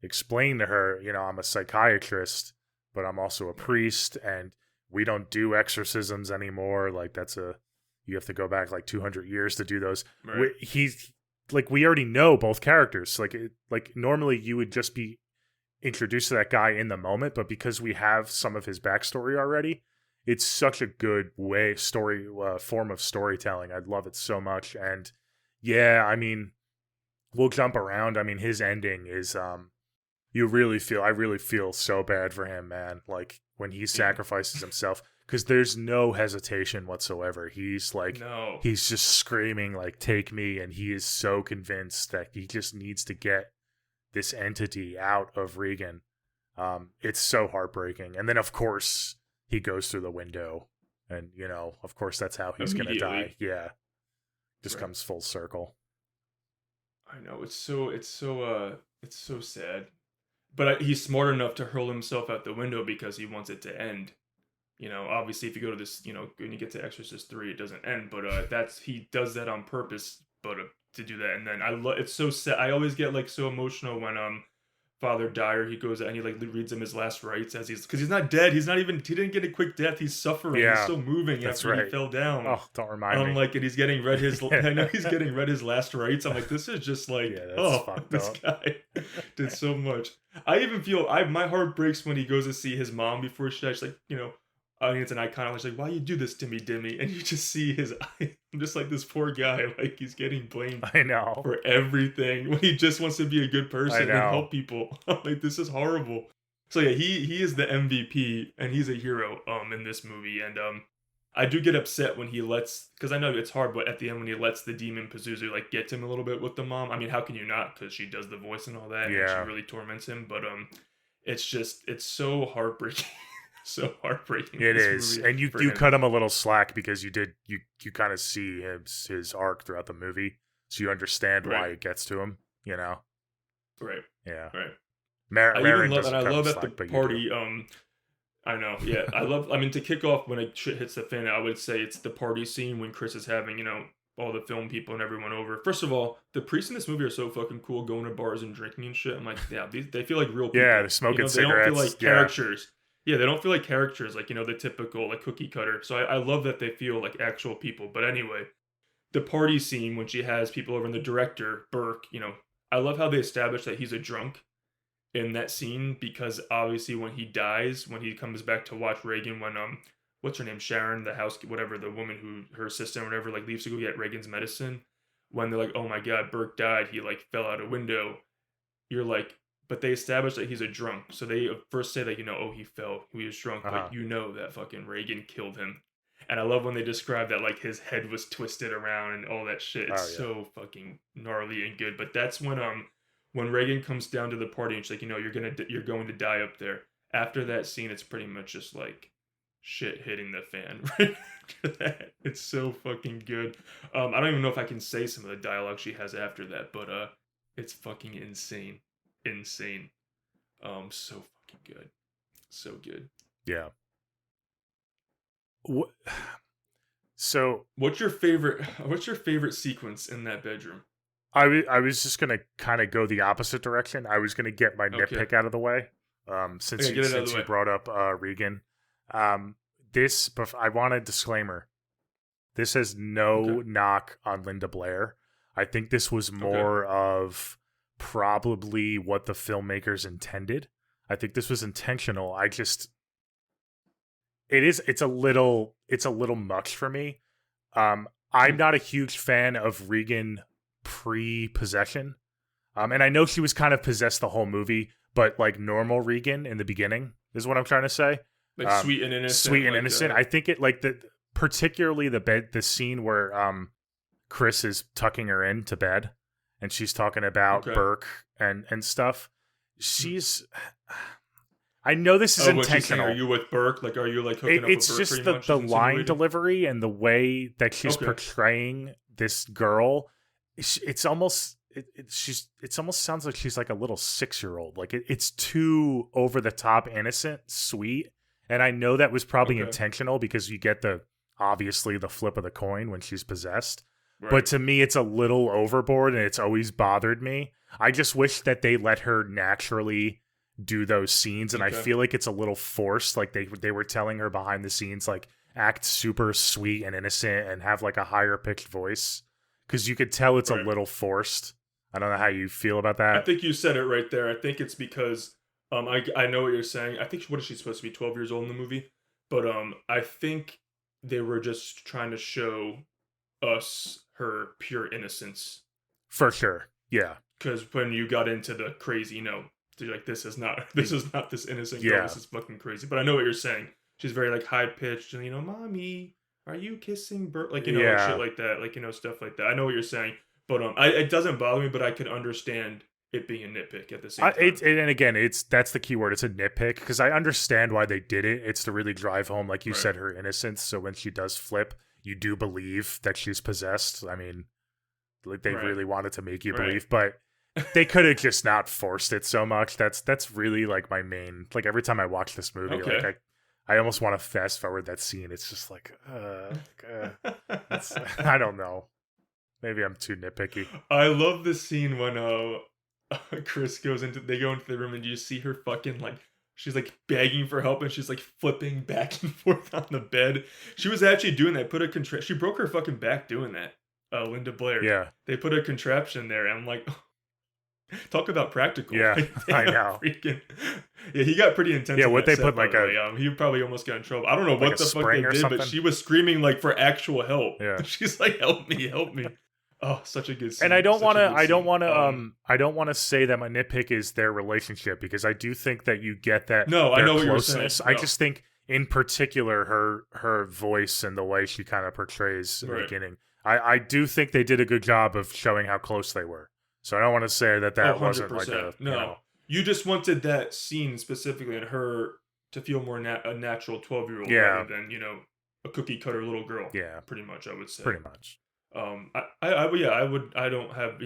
Speaker 1: explained to her, I'm a psychiatrist, but I'm also a priest, and we don't do exorcisms anymore. Like you have to go back like 200 years to do those.
Speaker 2: Right.
Speaker 1: He's like, we already know both characters. Like normally you would just be introduced to that guy in the moment, but because we have some of his backstory already, it's such a good form of storytelling. I love it so much. And yeah, I mean, we'll jump around. I mean, his ending is I really feel so bad for him, man. Like when he sacrifices himself, because there's no hesitation whatsoever.
Speaker 2: No.
Speaker 1: He's just screaming like, take me, and he is so convinced that he just needs to get this entity out of Regan. It's so heartbreaking. And then of course he goes through the window, and of course that's how he's gonna die. Yeah. Just
Speaker 2: Right.
Speaker 1: comes full circle.
Speaker 2: I know, it's so sad. But he's smart enough to hurl himself out the window because he wants it to end. Obviously, if you go to this, when you get to Exorcist 3, it doesn't end. But he does that on purpose, but to do that. And then it's so sad. I always get like so emotional when Father Dyer, he goes out and he like reads him his last rites because he's not dead. He didn't get a quick death. He's suffering.
Speaker 1: Yeah,
Speaker 2: He's still moving
Speaker 1: that's
Speaker 2: after he
Speaker 1: right.
Speaker 2: fell down.
Speaker 1: Oh, don't remind me.
Speaker 2: Like, and he's getting read his. I know he's getting read his last rites. I'm like, this is just like,
Speaker 1: Yeah, that's fucked
Speaker 2: this
Speaker 1: up.
Speaker 2: guy did so much. I even feel my heart breaks when he goes to see his mom before she dies. Like, I mean, it's an icon. It's like, why you do this to me, Dimmy? And you just see his eye. I'm just like, this poor guy. Like, he's getting blamed
Speaker 1: I know.
Speaker 2: for everything when he just wants to be a good person and
Speaker 1: know.
Speaker 2: help people. I'm like, this is horrible. So yeah, he is the MVP and he's a hero in this movie. And I do get upset when he because I know it's hard, but at the end when he lets the demon Pazuzu like get to him a little bit with the mom. I mean, how can you not? Because she does the voice and all that, and she really torments him. But it's so heartbreaking. So heartbreaking.
Speaker 1: It is. And you
Speaker 2: him.
Speaker 1: cut him a little slack because you kind of see his arc throughout the movie, so you understand why it gets to him.
Speaker 2: Right.
Speaker 1: Yeah.
Speaker 2: Right.
Speaker 1: I
Speaker 2: love at the party. I know. Yeah, I mean, to kick off when shit hits the fan, I would say it's the party scene when Chris is having all the film people and everyone over. First of all, the priests in this movie are so fucking cool, going to bars and drinking and shit. I'm like, yeah, they feel like real people.
Speaker 1: Yeah, they're smoking cigarettes.
Speaker 2: They don't feel like characters. Yeah, they don't feel like characters, like the typical like cookie cutter. So I love that they feel like actual people. But anyway, the party scene when she has people over and the director Burke, I love how they establish that he's a drunk in that scene, because obviously when he dies, when he comes back to watch Regan, when what's her name, Sharon, the house, whatever, the woman who her assistant or whatever, like leaves to go get Regan's medicine, when they're like, oh my god, Burke died, he like fell out a window, you're like, but they establish that he's a drunk, so they first say that oh, he fell, he was drunk, but that fucking Regan killed him. And I love when they describe that like his head was twisted around and all that shit. It's
Speaker 1: Oh yeah.
Speaker 2: so fucking gnarly and good. But that's when Reagan comes down to the party and she's like, you're going to die up there. After that scene, it's pretty much just like shit hitting the fan right after that. It's so fucking good. I don't even know if I can say some of the dialogue she has after that, but it's fucking insane. Insane. So fucking good. So good.
Speaker 1: Yeah. What? So
Speaker 2: What's your favorite sequence in that bedroom?
Speaker 1: I was just gonna kind of go the opposite direction. I was gonna get my
Speaker 2: Okay.
Speaker 1: nitpick out of the way.
Speaker 2: Okay, get it out of
Speaker 1: Since
Speaker 2: the
Speaker 1: you
Speaker 2: way.
Speaker 1: brought up Regan, I want a disclaimer. This has
Speaker 2: Okay.
Speaker 1: no knock on Linda Blair. I think this was
Speaker 2: Okay.
Speaker 1: more of probably what the filmmakers intended. I think this was intentional. It's a little much for me. I'm
Speaker 2: Hmm.
Speaker 1: not a huge fan of Regan pre-possession. And I know she was kind of possessed the whole movie, but like normal Regan in the beginning is what I'm trying to say.
Speaker 2: Like sweet and
Speaker 1: Sweet
Speaker 2: innocent,
Speaker 1: and
Speaker 2: like
Speaker 1: innocent. I think it like particularly the scene where Chris is tucking her into bed and she's talking about
Speaker 2: okay.
Speaker 1: Burke and stuff.
Speaker 2: Hmm.
Speaker 1: She's I know this is
Speaker 2: Oh, what she's saying? Are
Speaker 1: intentional.
Speaker 2: you with Burke? Like, are you like hooking up with
Speaker 1: It's
Speaker 2: Burke?
Speaker 1: just
Speaker 2: Pretty much,
Speaker 1: the
Speaker 2: she's
Speaker 1: line
Speaker 2: insinuating.
Speaker 1: delivery and the way that she's
Speaker 2: Okay.
Speaker 1: portraying this girl. It's almost it's almost sounds like she's like a little 6-year-old. Like it's too over the top, innocent, sweet. And I know that was probably
Speaker 2: Okay.
Speaker 1: intentional because you get the obviously the flip of the coin when she's possessed. But
Speaker 2: Right.
Speaker 1: to me, it's a little overboard, and it's always bothered me. I just wish that they let her naturally do those scenes, and I
Speaker 2: Okay.
Speaker 1: feel like it's a little forced. Like they were telling her behind the scenes, like act super sweet and innocent and have like a higher pitched voice, because you could tell it's a
Speaker 2: Right.
Speaker 1: little forced. I don't know how you feel about
Speaker 2: I
Speaker 1: that.
Speaker 2: think you said it right there. I think it's because I know what you're saying. I think what is she supposed to be 12 years old in the movie? But I think they were just trying to show us her pure innocence.
Speaker 1: For sure. Yeah.
Speaker 2: Because when you got into the crazy, they're like this is not this is not this innocent girl.
Speaker 1: Yeah.
Speaker 2: This is fucking crazy. But I know what you're saying. She's very like high pitched and mommy, are you kissing Bert? Like like shit
Speaker 1: Yeah.
Speaker 2: like that. Like stuff like that. I know what you're saying. But it doesn't bother me. But I could understand it being a nitpick at the same time.
Speaker 1: And again, it's that's the key word. It's a nitpick because I understand why they did it. It's to really drive home, like you
Speaker 2: Right.
Speaker 1: said, her innocence. So when she does flip, you do believe that she's possessed. I mean, like they
Speaker 2: Right.
Speaker 1: really wanted to make you
Speaker 2: Right.
Speaker 1: believe, but they could have just not forced it so much. That's really like my main. Like every time I watch this movie, like
Speaker 2: Okay.
Speaker 1: I almost want to fast forward that scene. It's just like, it's I don't know. Maybe I'm too nitpicky.
Speaker 2: I love the scene when Chris they go into the room and you see her fucking like she's like begging for help and she's like flipping back and forth on the bed. She was actually doing that. She broke her fucking back doing that. Linda Blair.
Speaker 1: Yeah,
Speaker 2: They put a contraption there. And I'm like, talk about practical
Speaker 1: yeah,
Speaker 2: right
Speaker 1: I
Speaker 2: there.
Speaker 1: know.
Speaker 2: Freaking yeah, he got pretty intense
Speaker 1: Yeah,
Speaker 2: in
Speaker 1: what
Speaker 2: that
Speaker 1: they
Speaker 2: set,
Speaker 1: put
Speaker 2: by
Speaker 1: like
Speaker 2: the way. He probably almost got in trouble. I don't know
Speaker 1: a
Speaker 2: what the fuck they
Speaker 1: spring or
Speaker 2: did, but
Speaker 1: something.
Speaker 2: she was screaming like for actual help.
Speaker 1: Yeah.
Speaker 2: She's like, help me, help me. Oh, such a good
Speaker 1: And I
Speaker 2: scene.
Speaker 1: don't
Speaker 2: Such
Speaker 1: want
Speaker 2: a
Speaker 1: to
Speaker 2: good scene.
Speaker 1: I don't want to say that my nitpick is their relationship because I do think that you get that
Speaker 2: No, I
Speaker 1: their
Speaker 2: know what you were saying.
Speaker 1: closeness. I
Speaker 2: No.
Speaker 1: just think in particular her voice and the way she kind of portrays in the
Speaker 2: Right.
Speaker 1: beginning. I do think they did a good job of showing how close they were. So I don't want to say that
Speaker 2: Oh,
Speaker 1: that wasn't like
Speaker 2: 100%.
Speaker 1: a, you
Speaker 2: No.
Speaker 1: know,
Speaker 2: You just wanted that scene specifically in her to feel more a natural 12-year-old rather
Speaker 1: yeah,
Speaker 2: than, a cookie cutter little girl.
Speaker 1: yeah,
Speaker 2: Pretty much, I would say.
Speaker 1: pretty much.
Speaker 2: I don't have,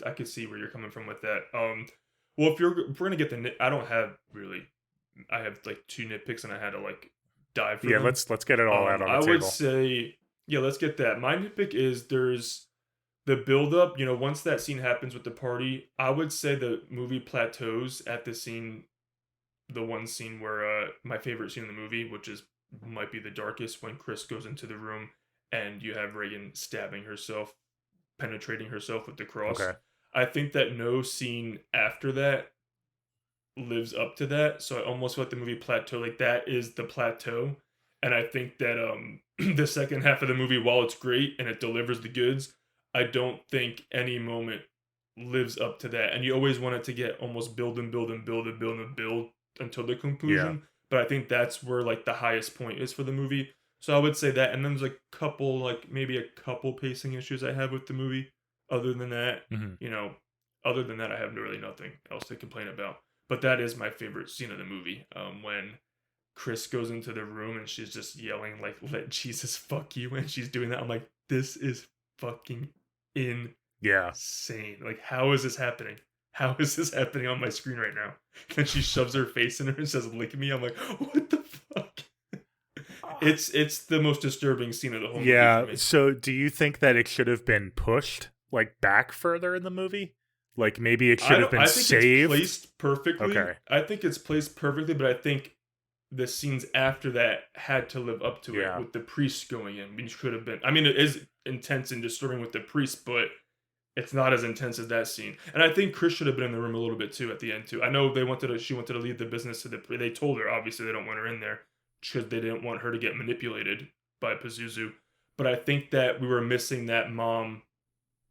Speaker 2: I could see where you're coming from with that. Well, if we're gonna get I don't have really, I have like two nitpicks and I had to like dive for
Speaker 1: Yeah,
Speaker 2: them.
Speaker 1: let's get it all out on the
Speaker 2: I would
Speaker 1: table.
Speaker 2: say, yeah, let's get that. My nitpick is there's the build up, once that scene happens with the party, I would say the movie plateaus at the one scene where my favorite scene in the movie, which is might be the darkest, when Chris goes into the room and you have Reagan stabbing herself, penetrating herself with the cross.
Speaker 1: Okay.
Speaker 2: I think that no scene after that lives up to that. So I almost feel like the movie plateau, like that is the plateau. And I think that the second half of the movie, while it's great and it delivers the goods, I don't think any moment lives up to that. And you always want it to get almost build and build and build and build and build until the
Speaker 1: Yeah.
Speaker 2: conclusion. But I think that's where like the highest point is for the movie. So I would say that, and then there's a couple, like maybe a couple pacing issues I have with the movie. Other than that,
Speaker 1: Hmm.
Speaker 2: you know, other than that, I have really nothing else to complain about. But that is my favorite scene of the movie. When Chris goes into the room and she's just yelling like "Let Jesus fuck you," and she's doing that. I'm like, this is fucking
Speaker 1: Yeah.
Speaker 2: insane. Like, how is this happening? How is this happening on my screen right now? And she shoves her face in her and says, "Lick me." I'm like, what the fuck? It's the most disturbing scene of the whole movie for
Speaker 1: Yeah.
Speaker 2: me.
Speaker 1: So do you think that it should have been pushed like back further in the movie? Like maybe it should
Speaker 2: I
Speaker 1: have
Speaker 2: don't.
Speaker 1: been
Speaker 2: I think it's
Speaker 1: saved?
Speaker 2: placed perfectly.
Speaker 1: Okay.
Speaker 2: I think it's placed perfectly, but I think the scenes after that had to live up to it
Speaker 1: Yeah.
Speaker 2: with the priest going in, which could have been. I mean, it is intense and disturbing with the priest, but it's not as intense as that scene. And I think Chris should have been in the room a little bit too at the end too. I know she wanted to lead the business to they told her obviously they don't want her in there because they didn't want her to get manipulated by Pazuzu. But I think that we were missing that mom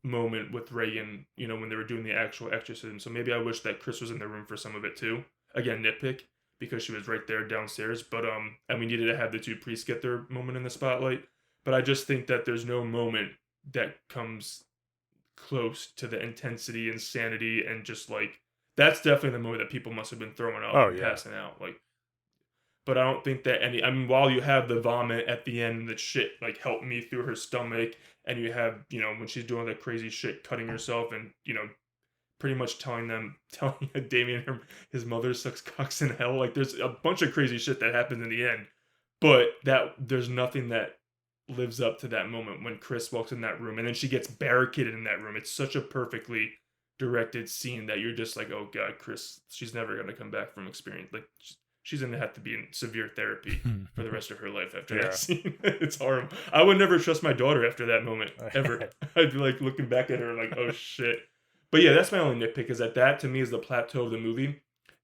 Speaker 2: moment with Reagan, when they were doing the actual exorcism. So maybe I wish that Chris was in the room for some of it too. Again, nitpick because she was right there downstairs. But and we needed to have the two priests get their moment in the spotlight. But I just think that there's no moment that comes close to the intensity, insanity, and just like that's definitely the moment that people must have been throwing up
Speaker 1: Oh
Speaker 2: and
Speaker 1: yeah.
Speaker 2: passing out. Like, but I don't think that any. I mean, while you have the vomit at the end, that shit like helped me through her stomach, and you have when she's doing that crazy shit, cutting herself, and pretty much telling Damien his mother sucks cocks in hell. Like, there's a bunch of crazy shit that happens in the end, but that there's nothing that lives up to that moment when Chris walks in that room and then she gets barricaded in that room. It's such a perfectly directed scene that you're just like, oh god, Chris, she's never gonna come back from experience. Like, she's gonna have to be in severe therapy for the rest of her life after that
Speaker 1: Yeah.
Speaker 2: scene. It's horrible. I would never trust my daughter after that moment ever. I'd be like looking back at her like, oh shit. But yeah, that's my only nitpick is that to me is the plateau of the movie.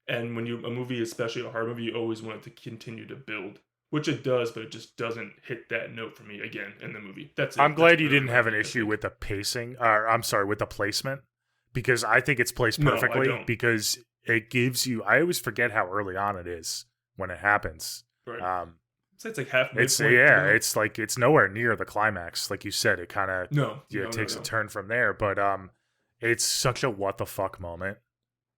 Speaker 2: And when a movie, especially a horror movie, you always want it to continue to build, which it does, but it just doesn't hit that note for me again in the movie. That's
Speaker 1: I'm
Speaker 2: it. That's
Speaker 1: glad you
Speaker 2: really
Speaker 1: didn't
Speaker 2: my
Speaker 1: have an
Speaker 2: only
Speaker 1: issue
Speaker 2: nitpick.
Speaker 1: with the pacing, or I'm sorry, with the placement, because I think it's placed
Speaker 2: No, I
Speaker 1: perfectly
Speaker 2: don't.
Speaker 1: because it gives you. I always forget how early on it is when it happens.
Speaker 2: Right.
Speaker 1: Um,
Speaker 2: So it's like half
Speaker 1: it's
Speaker 2: midpoint.
Speaker 1: it's like it's nowhere near the climax, like you said. It kind of
Speaker 2: No,
Speaker 1: it
Speaker 2: no, no,
Speaker 1: takes a
Speaker 2: no.
Speaker 1: turn from there, but it's such a what the fuck moment.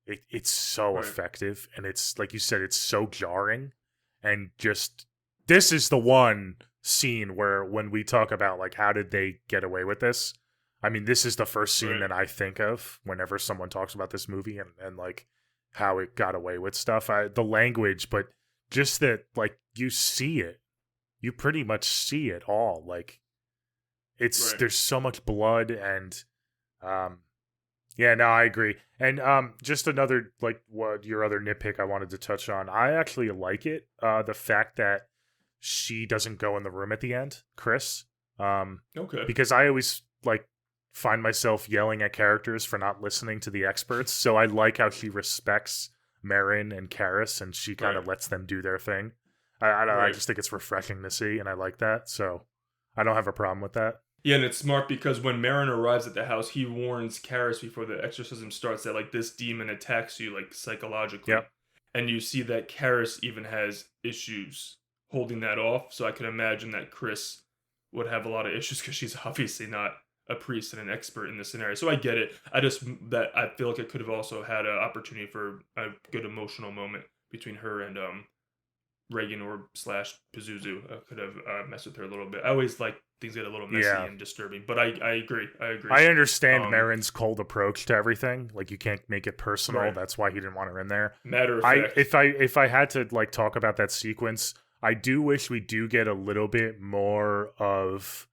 Speaker 1: It's so
Speaker 2: Right.
Speaker 1: effective, and it's like you said, it's so jarring, and just this is the one scene where when we talk about like how did they get away with this. I mean, this is the first scene
Speaker 2: Right.
Speaker 1: that I think of whenever someone talks about this movie and like how it got away with stuff. The language, but just that like you see it, you pretty much see it all. Like
Speaker 2: Right.
Speaker 1: there's so much blood and um yeah, no, I agree. And just another like what your other nitpick I wanted to touch on. I actually like it. The fact that she doesn't go in the room at the end, Chris.
Speaker 2: Okay.
Speaker 1: Because I always like find myself yelling at characters for not listening to the experts. So I like how she respects Marin and Karis and she kind
Speaker 2: Right.
Speaker 1: of lets them do their thing. I don't know, I
Speaker 2: Right.
Speaker 1: just think it's refreshing to see and I like that. So I don't have a problem with that.
Speaker 2: Yeah, and it's smart because when Marin arrives at the house, he warns Karis before the exorcism starts that like this demon attacks you like psychologically.
Speaker 1: Yep.
Speaker 2: And you see that Karis even has issues holding that off. So I can imagine that Chris would have a lot of issues because she's obviously not a priest and an expert in this scenario. So I get it. I feel like it could have also had an opportunity for a good emotional moment between her and Reagan or slash Pazuzu could have messed with her a little bit. I always like things get a little messy
Speaker 1: Yeah.
Speaker 2: and disturbing, but I agree. I agree.
Speaker 1: I understand
Speaker 2: Um,
Speaker 1: Marin's cold approach to everything. Like you can't make it personal.
Speaker 2: right.
Speaker 1: That's why he didn't want her in there.
Speaker 2: Matter of fact,
Speaker 1: If I had to like talk about that sequence, I do wish we do get a little bit more of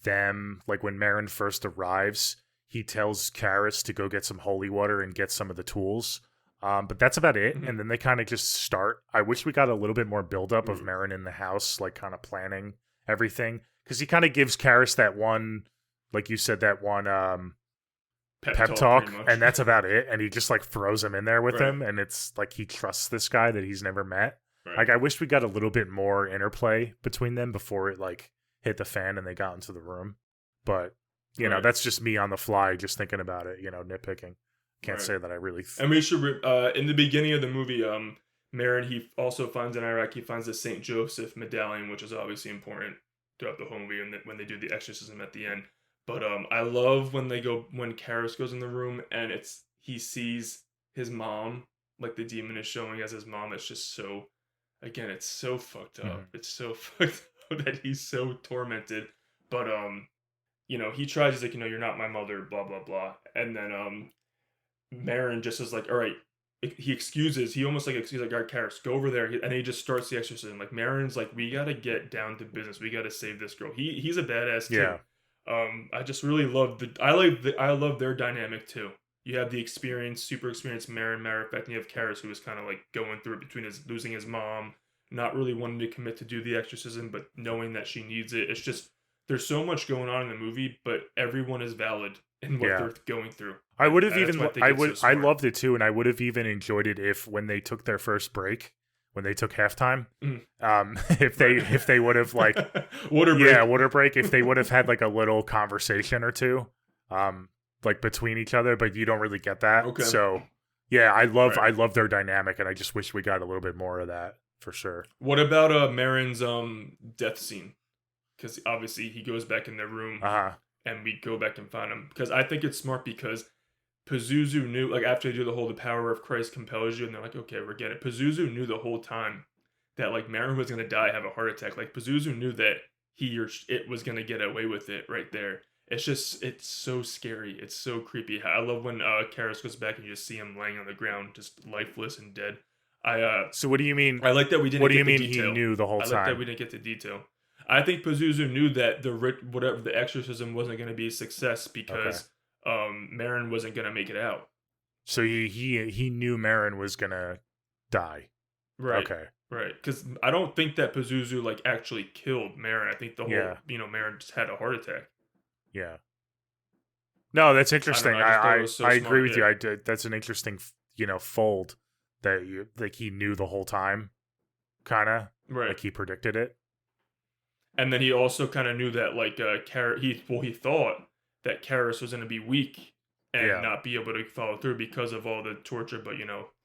Speaker 1: them. Like when Marin first arrives, he tells Karis to go get some holy water and get some of the tools. But that's about it.
Speaker 2: Mhm.
Speaker 1: And then they kind of just start. I wish we got a little bit more buildup of
Speaker 2: Mm.
Speaker 1: Marin in the house, like kind of planning everything. Because he kind of gives Karis that one, like you said, that one pep talk,
Speaker 2: pretty much.
Speaker 1: and that's about it. And he just like throws him in there with
Speaker 2: Right.
Speaker 1: him, and it's like he trusts this guy that he's never met.
Speaker 2: Right.
Speaker 1: Like I wish we got a little bit more interplay between them before it like hit the fan and they got into the room. But you know,
Speaker 2: Right.
Speaker 1: that's just me on the fly, just thinking about it. You know, nitpicking. Can't
Speaker 2: Right.
Speaker 1: say that I really.
Speaker 2: And we should in the beginning of the movie, Marin, he also finds in Iraq, he finds the St. Joseph medallion, which is obviously important throughout the whole movie when they do the exorcism at the end. But I love when Karras goes in the room and he sees his mom, like the demon is showing as his mom. It's just so, again, it's so fucked up. It's so fucked up that he's so tormented. But he tries, he's like, you're not my mother, blah blah blah. And then Marin just is like, all right. He almost like excuses, like, all right, Karras, go over there, and he just starts the exorcism. Like, Marin's like, we gotta get down to business. We gotta save this girl. He's a badass too.
Speaker 1: Yeah.
Speaker 2: I just really love I love their dynamic too. You have the super experienced Marin Marifet, and you have Karras, who is kind of like going through it between losing his mom, not really wanting to commit to do the exorcism, but knowing that she needs it. It's just, there's so much going on in the movie, but everyone is valid in what they're going through.
Speaker 1: I would have I loved it too, and I would have even enjoyed it if when they took their first break, when they took halftime, if they would have like water break, if they would have had like a little conversation or two, like between each other, but you don't really get that. Okay. So yeah, I love their dynamic, and I just wish we got a little bit more of that for sure.
Speaker 2: What about Marin's death scene? Because obviously he goes back in their room, and we go back and find him. Because I think it's smart, because Pazuzu knew, like, after they do the power of Christ compels you, and they're like, okay, we get it. Pazuzu knew the whole time that, like, Marin was going to die, have a heart attack. Like, Pazuzu knew that it was going to get away with it right there. It's just, it's so scary. It's so creepy. I love when Karras goes back and you just see him laying on the ground, just lifeless and dead.
Speaker 1: So what do you mean?
Speaker 2: I like that we didn't
Speaker 1: what do
Speaker 2: get
Speaker 1: you mean
Speaker 2: the detail.
Speaker 1: He knew the whole time?
Speaker 2: I like that we didn't get the detail. I think Pazuzu knew that the exorcism wasn't going to be a success because Marin wasn't going to make it out.
Speaker 1: So he knew Marin was going to die.
Speaker 2: Right.
Speaker 1: Okay.
Speaker 2: Right. Because I don't think that Pazuzu like actually killed Marin. I think the whole Marin just had a heart attack.
Speaker 1: Yeah. No, that's interesting. I agree with you. That's an interesting fold that he knew the whole time, kind of like he predicted it.
Speaker 2: And then he also kind of knew that, like, he thought that Karras was going to be weak and not be able to follow through because of all the torture. But,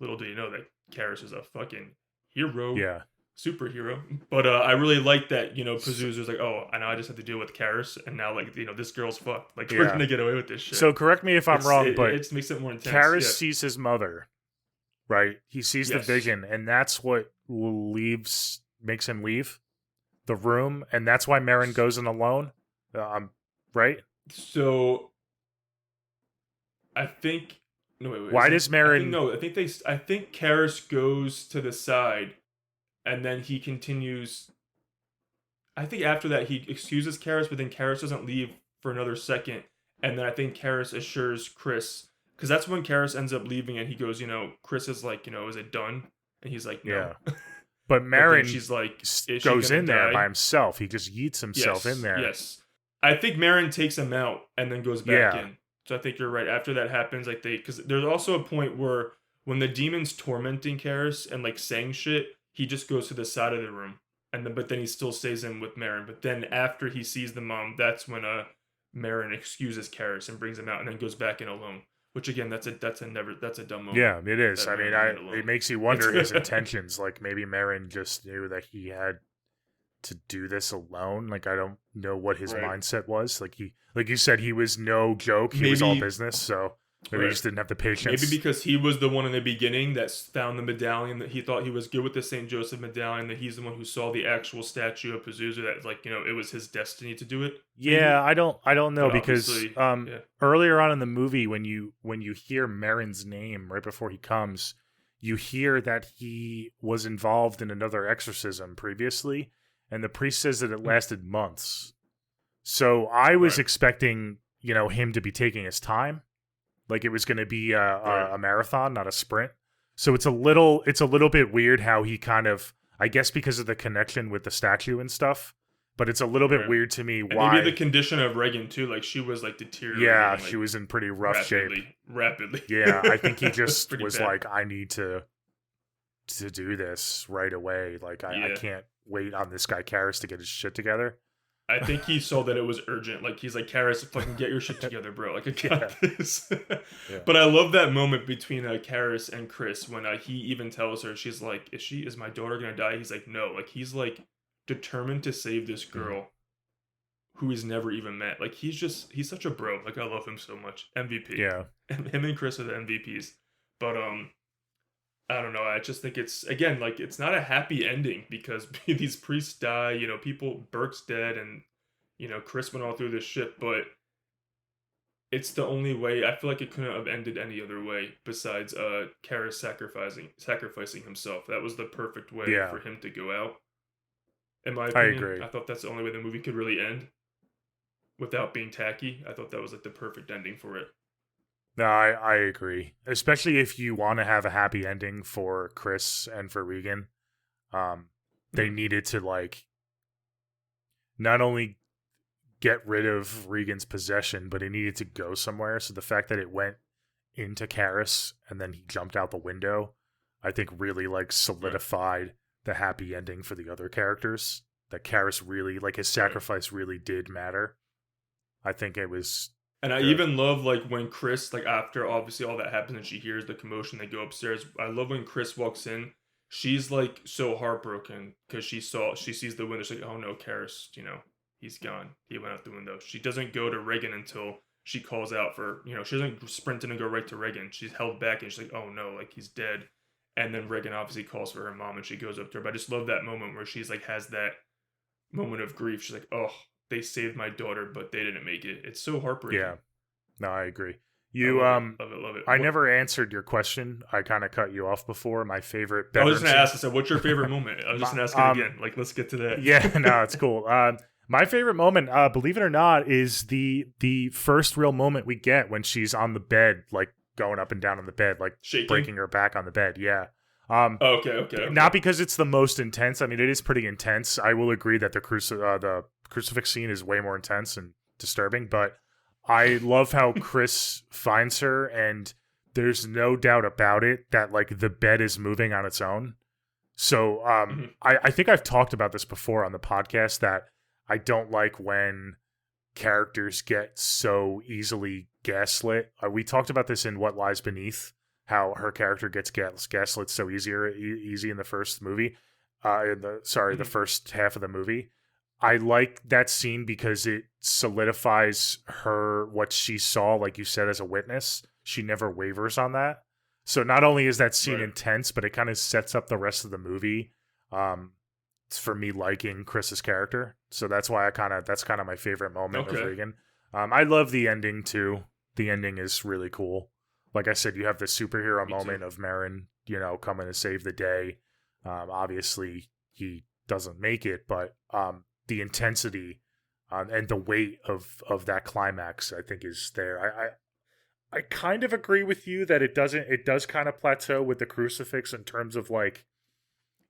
Speaker 2: little do you know that Karras is a fucking hero. Yeah. Superhero. But I really like that, Pazuzu was like, oh, I know I just have to deal with Karras. And now, like, this girl's fucked. Like, we're going to get away with this shit.
Speaker 1: So correct me if I'm wrong, but
Speaker 2: it makes it more intense.
Speaker 1: Karras sees his mother, right? He sees the vision, and that's what makes him leave the room, and that's why Marin goes in alone, right?
Speaker 2: So, I think wait.
Speaker 1: Why does Marin?
Speaker 2: I think Karras goes to the side, and then he continues. I think after that he excuses Karras, but then Karras doesn't leave for another second, and then I think Karras assures Chris, because that's when Karras ends up leaving, and he goes, Chris is like, is it done? And he's like, no.
Speaker 1: Yeah. But Marin
Speaker 2: she's like,
Speaker 1: goes in there by himself. He just yeets himself in there.
Speaker 2: Yes. I think Marin takes him out and then goes back in. So I think you're right. After that happens, like because there's also a point where when the demon's tormenting Karras and like saying shit, he just goes to the side of the room, but then he still stays in with Marin. But then after he sees the mom, that's when Marin excuses Karras and brings him out and then goes back in alone. Which again, that's a dumb moment.
Speaker 1: Yeah, it is. I mean, it makes you wonder his intentions. Like maybe Marin just knew that he had to do this alone. Like I don't know what his mindset was. Like you said, he was no joke. He was all business. So maybe he just didn't have the patience.
Speaker 2: Maybe because he was the one in the beginning that found the medallion, that he thought he was good with the St. Joseph medallion, that he's the one who saw the actual statue of Pazuzu, that like, it was his destiny to do it.
Speaker 1: Yeah, I don't know, because earlier on in the movie when you hear Marin's name right before he comes, you hear that he was involved in another exorcism previously, and the priest says that it lasted months. So I was expecting, him to be taking his time. Like it was going to be a marathon, not a sprint. So it's a little bit weird how he kind of, I guess because of the connection with the statue and stuff, but it's a little bit weird to me why.
Speaker 2: Maybe the condition of Regan too, like she was like deteriorating.
Speaker 1: Yeah,
Speaker 2: like,
Speaker 1: she was in pretty rough shape.
Speaker 2: Rapidly.
Speaker 1: Yeah, I think he just was bad. Like, I need to do this right away. Like I can't wait on this guy Karras to get his shit together.
Speaker 2: I think he saw that it was urgent. Like he's like, Karis, fucking get your shit together, bro. Like I got this.
Speaker 1: Yeah.
Speaker 2: But I love that moment between Karis and Chris when he even tells her, she's like, is my daughter gonna die? He's like, no. Like he's like determined to save this
Speaker 1: Mhm.
Speaker 2: girl who he's never even met. Like he's such a bro. Like I love him so much. MVP.
Speaker 1: Yeah.
Speaker 2: And him and Chris are the MVPs. But I don't know. I just think it's again like it's not a happy ending because these priests die. You know, Burke's dead, and Chris went all through this shit. But it's the only way. I feel like it couldn't have ended any other way besides Karras sacrificing himself. That was the perfect way
Speaker 1: Yeah.
Speaker 2: for him to go out. In my
Speaker 1: I
Speaker 2: opinion,
Speaker 1: agree.
Speaker 2: I thought that's the only way the movie could really end without being tacky. I thought that was like the perfect ending for it.
Speaker 1: No, I agree. Especially if you want to have a happy ending for Chris and for Regan. They
Speaker 2: Mhm.
Speaker 1: needed to like not only get rid of Regan's possession, but it needed to go somewhere. So the fact that it went into Karras and then he jumped out the window, I think really like
Speaker 2: Right.
Speaker 1: solidified the happy ending for the other characters. That Karras really like his
Speaker 2: Right.
Speaker 1: sacrifice really did matter. I think it was
Speaker 2: And I
Speaker 1: good.
Speaker 2: even love like when Chris, like after obviously all that happens and she hears the commotion, they go upstairs. I love when Chris walks in. She's like so heartbroken because she sees the window. She's like, oh no, Karis, he's gone. He went out the window. She doesn't go to Reagan until she calls out for, she doesn't sprint in and go right to Reagan. She's held back and she's like, oh no, like he's dead. And then Reagan obviously calls for her mom and she goes up to her. But I just love that moment where she's like has that moment of grief. She's like, oh, they saved my daughter, but they didn't make it. It's so
Speaker 1: Yeah.
Speaker 2: heartbreaking.
Speaker 1: No, I agree.
Speaker 2: I
Speaker 1: You
Speaker 2: love it, love it, love it.
Speaker 1: I never answered your question. I kind of cut you off before. My favorite
Speaker 2: I was just
Speaker 1: bedroom
Speaker 2: gonna
Speaker 1: scene.
Speaker 2: ask. I said, "What's your favorite moment?" I was just
Speaker 1: My,
Speaker 2: gonna ask it again. Like, let's get to that.
Speaker 1: yeah, no, it's cool. My favorite moment, believe it or not, is the first real moment we get when she's on the bed, like going up and down on the bed, like
Speaker 2: Shaking.
Speaker 1: breaking her back on the bed. Yeah. Um,
Speaker 2: Oh, okay, okay, okay.
Speaker 1: Not because it's the most intense. I mean, it is pretty intense. I will agree that the crucifix scene is way more intense and disturbing, but I love how Chris finds her, and there's no doubt about it that like the bed is moving on its own. So
Speaker 2: Mhm.
Speaker 1: I think I've talked about this before on the podcast that I don't like when characters get so easily gaslit. We talked about this in What Lies Beneath, how her character gets gaslit so easy in the first movie. The
Speaker 2: Mhm.
Speaker 1: first half of the movie. I like that scene because it solidifies her what she saw, like you said, as a witness. She never wavers on that. So not only is that scene
Speaker 2: Right.
Speaker 1: intense, but it kind of sets up the rest of the movie. Um, for me liking Chris's character. So that's kind of my favorite moment of
Speaker 2: Okay.
Speaker 1: Regan. I love the ending too. The ending is really cool. Like I said, you have the superhero
Speaker 2: Me too.
Speaker 1: moment of Marin, coming to save the day. Obviously, he doesn't make it, but the intensity and the weight of that climax, I think, is there. I kind of agree with you that it does kind of plateau with the crucifix in terms of like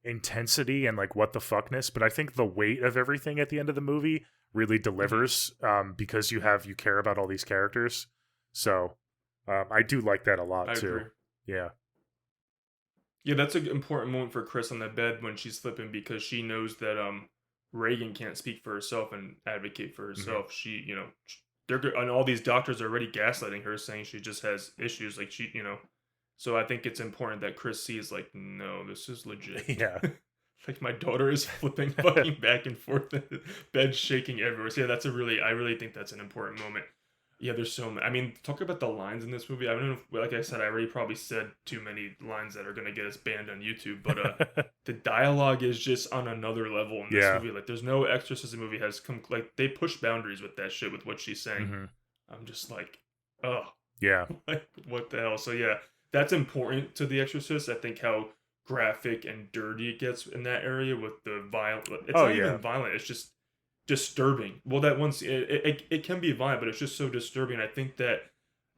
Speaker 1: intensity and like what the fuckness, but I think the weight of everything at the end of the movie really
Speaker 2: Mhm.
Speaker 1: delivers because you care about all these characters. So I do like that a lot
Speaker 2: I
Speaker 1: too.
Speaker 2: agree.
Speaker 1: Yeah.
Speaker 2: Yeah, that's an important moment for Chris on the bed when she's slipping because she knows that Reagan can't speak for herself and advocate for
Speaker 1: Hmm.
Speaker 2: herself. She, and all these doctors are already gaslighting her, saying she just has issues. Like so I think it's important that Chris sees like, no, this is legit.
Speaker 1: Yeah.
Speaker 2: Like my daughter is flipping fucking back and forth in the bed, shaking everywhere. So yeah, I really think that's an important moment. Yeah, there's so many. I mean, talk about the lines in this movie. I don't know. Like I said, I already probably said too many lines that are gonna get us banned on YouTube. But the dialogue is just on another level in this
Speaker 1: Yeah.
Speaker 2: movie. Like, there's no exorcism movie has come like they push boundaries with that shit with what she's saying.
Speaker 1: Hmm.
Speaker 2: I'm just like, oh,
Speaker 1: Yeah.
Speaker 2: like what the hell? So yeah, that's important to The Exorcist. I think how graphic and dirty it gets in that area with the violent. It's
Speaker 1: Oh
Speaker 2: not
Speaker 1: yeah.
Speaker 2: even violent. It's just disturbing. Well, that once it can be violent, but it's just so disturbing. I think that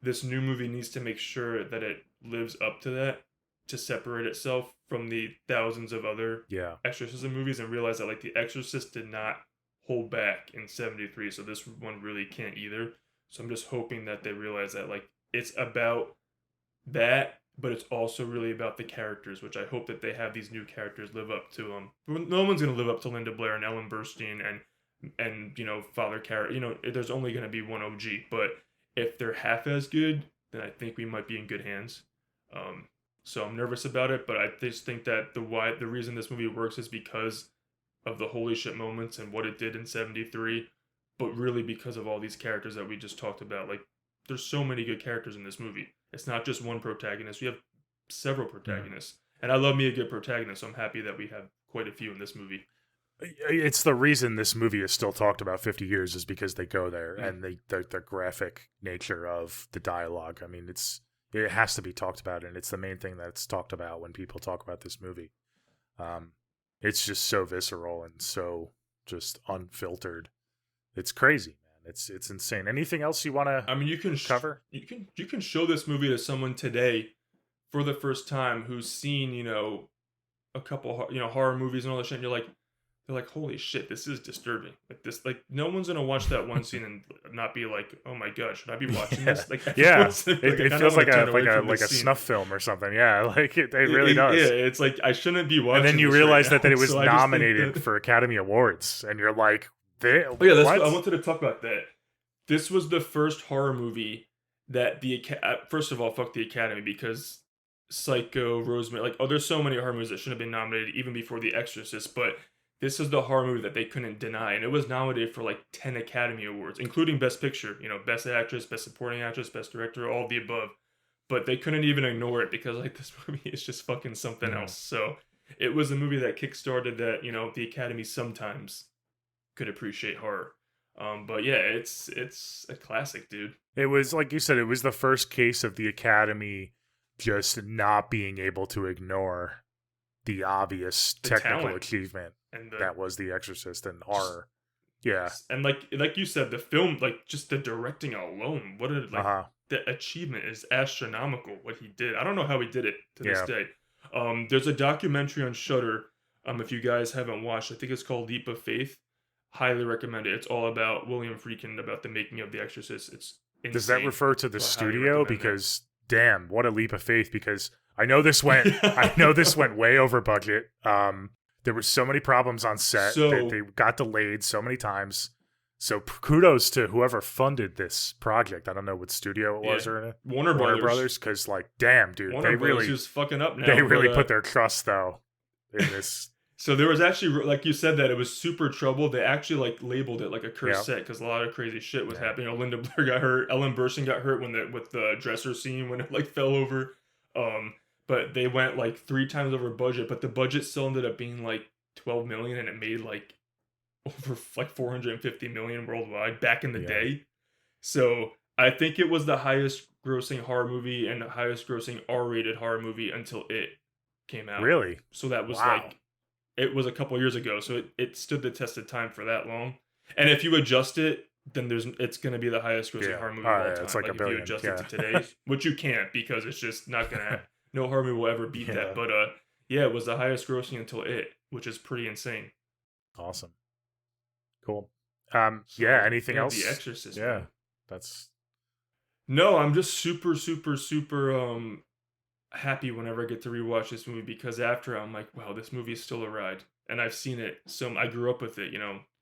Speaker 2: this new movie needs to make sure that it lives up to that to separate itself from the thousands of other
Speaker 1: Yeah.
Speaker 2: exorcism movies and realize that like The Exorcist did not hold back in 73, so this one really can't either. So I'm just hoping that they realize that like it's about that, but it's also really about the characters, which I hope that they have these new characters live up to. No one's gonna live up to Linda Blair and Ellen Burstyn and and Father Carrot. There's only going to be one OG, but if they're half as good, then I think we might be in good hands. Um, so I'm nervous about it, but I just think that the reason this movie works is because of the holy shit moments and what it did in '73, but really because of all these characters that we just talked about. Like, there's so many good characters in this movie. It's not just one protagonist. We have several protagonists, and I love me a good protagonist. So I'm happy that we have quite a few in this movie.
Speaker 1: It's the reason this movie is still talked about 50 years is because they go there and the graphic nature of the dialogue. I mean, it has to be talked about, and it's the main thing that's talked about when people talk about this movie. It's just so visceral and so just unfiltered. It's crazy, man. It's insane. Anything else you want to?
Speaker 2: I mean, you can
Speaker 1: cover.
Speaker 2: You can show this movie to someone today for the first time who's seen a couple horror movies and all that shit. And they're like, holy shit, this is disturbing. Like no one's gonna watch that one scene and not be like, oh my god, should I be watching this? Like,
Speaker 1: yeah, it feels like a snuff film or something. Yeah, like it really does.
Speaker 2: Yeah, it's like I shouldn't be watching.
Speaker 1: And then you
Speaker 2: this
Speaker 1: realize
Speaker 2: right
Speaker 1: that it was
Speaker 2: so
Speaker 1: nominated for Academy Awards, and you're like,
Speaker 2: I wanted to talk about that. This was the first horror movie that first of all, fuck the Academy, because Psycho, Rosemary, there's so many horror movies that should have been nominated even before The Exorcist, but this is the horror movie that they couldn't deny, and it was nominated for 10 Academy Awards, including Best Picture, Best Actress, Best Supporting Actress, Best Director, all the above. But they couldn't even ignore it because this movie is just fucking something else. So it was a movie that kickstarted that, the Academy sometimes could appreciate horror. But yeah, it's a classic, dude.
Speaker 1: It was, like you said, it was the first case of the Academy just not being able to ignore the obvious technical achievement that was The Exorcist and horror. Yeah.
Speaker 2: And like you said, the film, just the directing alone, the achievement is astronomical, what he did. I don't know how he did it to this day. There's a documentary on Shudder, if you guys haven't watched, I think it's called Leap of Faith. Highly recommend it. It's all about William Friedkin, about the making of The Exorcist. It's insane.
Speaker 1: Does that refer to the studio? Because damn, what a leap of faith, because I know this went way over budget. There were so many problems on set that they got delayed so many times. So kudos to whoever funded this project. I don't know what studio it was or
Speaker 2: Warner Brothers,
Speaker 1: because damn, dude,
Speaker 2: Warner Brothers is fucking up now.
Speaker 1: They really put their trust though in this.
Speaker 2: So there was actually, like you said, that it was super trouble. They actually labeled it like a cursed set because a lot of crazy shit was happening. Linda Blair got hurt. Ellen Burstyn got hurt with the dresser scene when it fell over. But they went 3 times over budget. But the budget still ended up being $12 million, and it made over $450 million worldwide back in the day. So I think it was the highest grossing horror movie and the highest grossing R-rated horror movie until it came out.
Speaker 1: Really?
Speaker 2: So that was it was a couple years ago, so it stood the test of time for that long. And if you adjust it, then it's going to be the highest grossing horror movie of all time.
Speaker 1: It's like $1 billion.
Speaker 2: If you adjust it to today, which you can't because it's just not going to. No horror movie will ever beat that. But it was the highest grossing until it, which is pretty insane.
Speaker 1: Awesome. Cool. Anything else?
Speaker 2: The Exorcist.
Speaker 1: Yeah, that's.
Speaker 2: No, I'm just super, super, super happy whenever I get to rewatch this movie, because after I'm like, wow, this movie is still a ride, and I've seen it. So I grew up with it.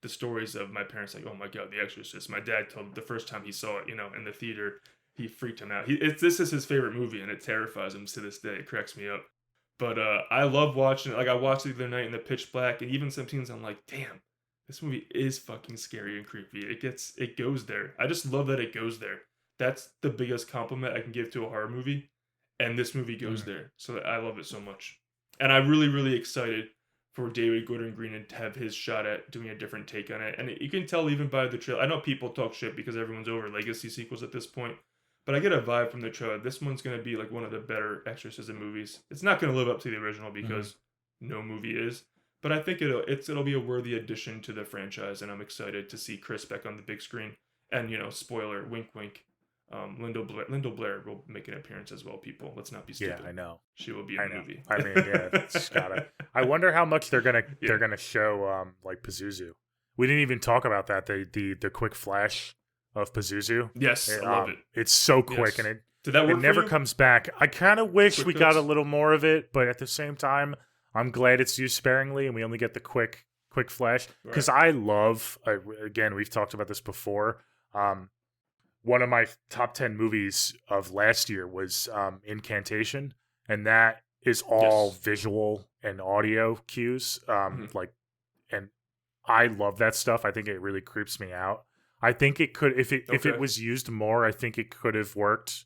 Speaker 2: The stories of my parents, oh my god, The Exorcist. My dad told the first time he saw it, in the theater, he freaked him out. This is his favorite movie, and it terrifies him to this day. It cracks me up. But I love watching it. I watched it the other night in the pitch black, and even some scenes I'm like, damn, this movie is fucking scary and creepy. It goes there. I just love that it goes there. That's the biggest compliment I can give to a horror movie. And this movie goes there. So I love it so much. And I'm really, really excited for David Gordon Green to have his shot at doing a different take on it. And you can tell even by the trailer. I know people talk shit because everyone's over legacy sequels at this point. But I get a vibe from the trailer. This one's going to be one of the better exorcism movies. It's not going to live up to the original because no movie is. But I think it'll be a worthy addition to the franchise. And I'm excited to see Chris back on the big screen. And, spoiler, wink, wink. Linda Blair will make an appearance as well, people. Let's not be stupid.
Speaker 1: Yeah, I know.
Speaker 2: She will be in the movie.
Speaker 1: I mean, it's gotta. I wonder how much they're gonna show Pazuzu. We didn't even talk about that. The quick flash of Pazuzu.
Speaker 2: Yes, I love it.
Speaker 1: It's so quick, and
Speaker 2: Did that work
Speaker 1: it never
Speaker 2: for you?
Speaker 1: comes back. I kind of wish we got
Speaker 2: cuts?
Speaker 1: a little more of it, but at the same time, I'm glad it's used sparingly, and we only get the quick quick flash, because
Speaker 2: Right.
Speaker 1: I love, again, we've talked about this before. One of my top 10 movies of last year was Incantation, and that is all
Speaker 2: Yes.
Speaker 1: visual and audio cues.
Speaker 2: Mhm.
Speaker 1: And I love that stuff. I think it really creeps me out. I think it could, if it
Speaker 2: Okay.
Speaker 1: was used more, I think it could have worked,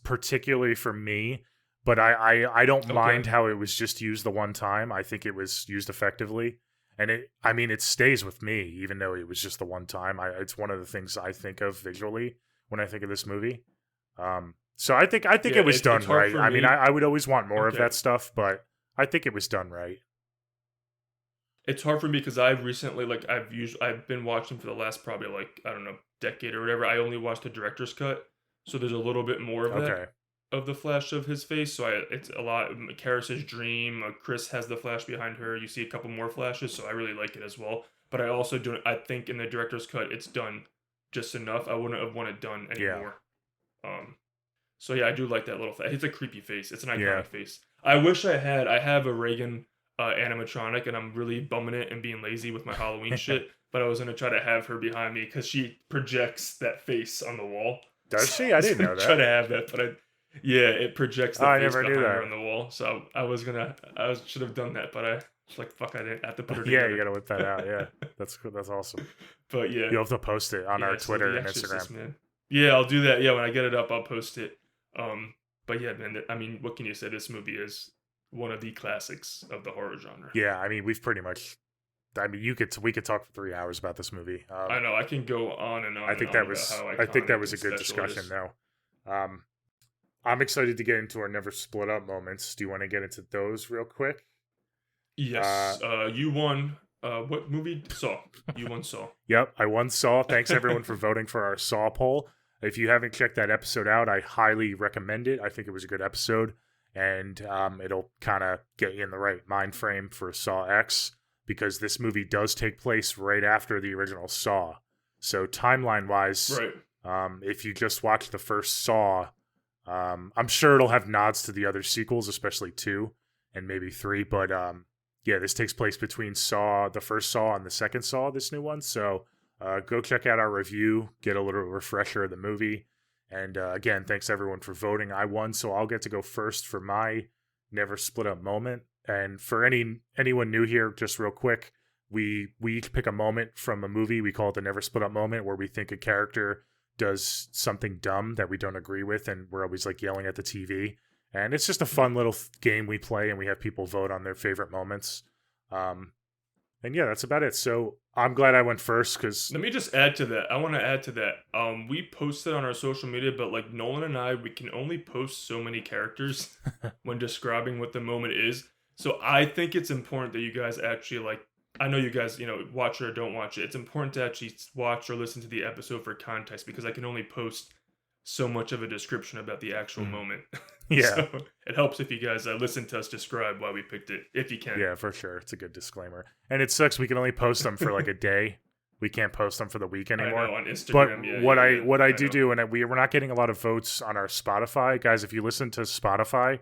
Speaker 1: particularly for me. But I don't
Speaker 2: Okay.
Speaker 1: mind how it was just used the one time. I think it was used effectively, and I mean, it stays with me even though it was just the one time. It's one of the things I think of visually when I think of this movie. So I think
Speaker 2: Yeah,
Speaker 1: it was
Speaker 2: it's
Speaker 1: done
Speaker 2: hard
Speaker 1: right.
Speaker 2: for
Speaker 1: I mean,
Speaker 2: me.
Speaker 1: I would always want more of
Speaker 2: Okay.
Speaker 1: that stuff, but I think it was done right.
Speaker 2: It's hard for me because I've recently like I've been watching for the last probably like I don't know decade or whatever. I only watched the director's cut, so there's a little bit more of that
Speaker 1: Okay.
Speaker 2: of the flash of his face. So it's a lot. Karis's dream. Chris has the flash behind her. You see a couple more flashes, so I really like it as well. But I also do. I think in the director's cut, it's done just enough. I wouldn't have wanted done
Speaker 1: Yeah.
Speaker 2: anymore. Um, so yeah, I do like that little face. It's a creepy face. It's an
Speaker 1: Yeah.
Speaker 2: iconic face. I wish I had. I have a Reagan animatronic, and I'm really bumming it and being lazy with my Halloween shit. But I was gonna try to have her behind me because she projects that face on the wall.
Speaker 1: Does
Speaker 2: So
Speaker 1: she?
Speaker 2: I
Speaker 1: I
Speaker 2: was
Speaker 1: didn't
Speaker 2: gonna
Speaker 1: know
Speaker 2: try
Speaker 1: that.
Speaker 2: to have that, but yeah, it projects
Speaker 1: Oh,
Speaker 2: the
Speaker 1: I
Speaker 2: face
Speaker 1: never knew
Speaker 2: behind her on
Speaker 1: that.
Speaker 2: the wall. So should have done that, but I was like, fuck, I didn't have to put her
Speaker 1: Yeah, you
Speaker 2: together.
Speaker 1: gotta whip that out. Yeah, that's cool. That's awesome.
Speaker 2: But yeah,
Speaker 1: You'll have to post it on our
Speaker 2: yeah. So
Speaker 1: Twitter
Speaker 2: The
Speaker 1: and Instagram.
Speaker 2: Exorcist, man. Yeah, I'll do that. Yeah, when I get it up, I'll post it. Um, but yeah, man. I mean, what can you say? This movie is one of the classics of the horror genre.
Speaker 1: Yeah, I mean, we've pretty much. I mean, we could talk for 3 hours about this movie.
Speaker 2: I know I can go on and
Speaker 1: I
Speaker 2: on and
Speaker 1: think
Speaker 2: on
Speaker 1: that
Speaker 2: about how
Speaker 1: was I think that
Speaker 2: iconic
Speaker 1: was a
Speaker 2: and
Speaker 1: good
Speaker 2: special it
Speaker 1: discussion,
Speaker 2: is.
Speaker 1: though. Um, I'm excited to get into our never split up moments. Do you want to get into those real quick? Uh,
Speaker 2: Yes, you won. What movie? Saw. You won Saw.
Speaker 1: yep, I won Saw. Thanks everyone for voting for our Saw poll. If you haven't checked that episode out, I highly recommend it. I think it was a good episode, and it'll kind of get you in the right mind frame for Saw X, because this movie does take place right after the original Saw. So timeline wise,
Speaker 2: Right.
Speaker 1: if you just watch the first Saw, I'm sure it'll have nods to the other sequels, especially 2 and maybe 3. But yeah, this takes place between Saw, the first Saw, and the second Saw, this new one. So go check out our review, get a little refresher of the movie. And again, thanks everyone for voting. I won, so I'll get to go first for my never split up moment. And for anyone new here, just real quick, we each pick a moment from a movie. We call it the never split up moment, where we think a character does something dumb that we don't agree with, and we're always like yelling at the TV. And it's just a fun little game we play, and we have people vote on their favorite moments. And yeah, that's about it. So I'm glad I went first because
Speaker 2: Let me just add to that. I want to add to that. We posted on our social media, but like Nolan and I, we can only post so many characters when describing what the moment is. So I think it's important that you guys actually like. I know you guys, watch it or don't watch it. It's important to actually watch or listen to the episode for context because I can only post so much of a description about the actual moment.
Speaker 1: yeah,
Speaker 2: So it helps if you guys listen to us describe why we picked it, if you can.
Speaker 1: yeah, for sure, it's a good disclaimer. And it sucks we can only post them for like a day. We can't post them for the week
Speaker 2: I
Speaker 1: anymore.
Speaker 2: know on
Speaker 1: But
Speaker 2: Instagram, yeah,
Speaker 1: what
Speaker 2: yeah,
Speaker 1: I
Speaker 2: yeah.
Speaker 1: what I
Speaker 2: I
Speaker 1: do
Speaker 2: know.
Speaker 1: do, and we're not getting a lot of votes on our Spotify, guys. If you listen to Spotify,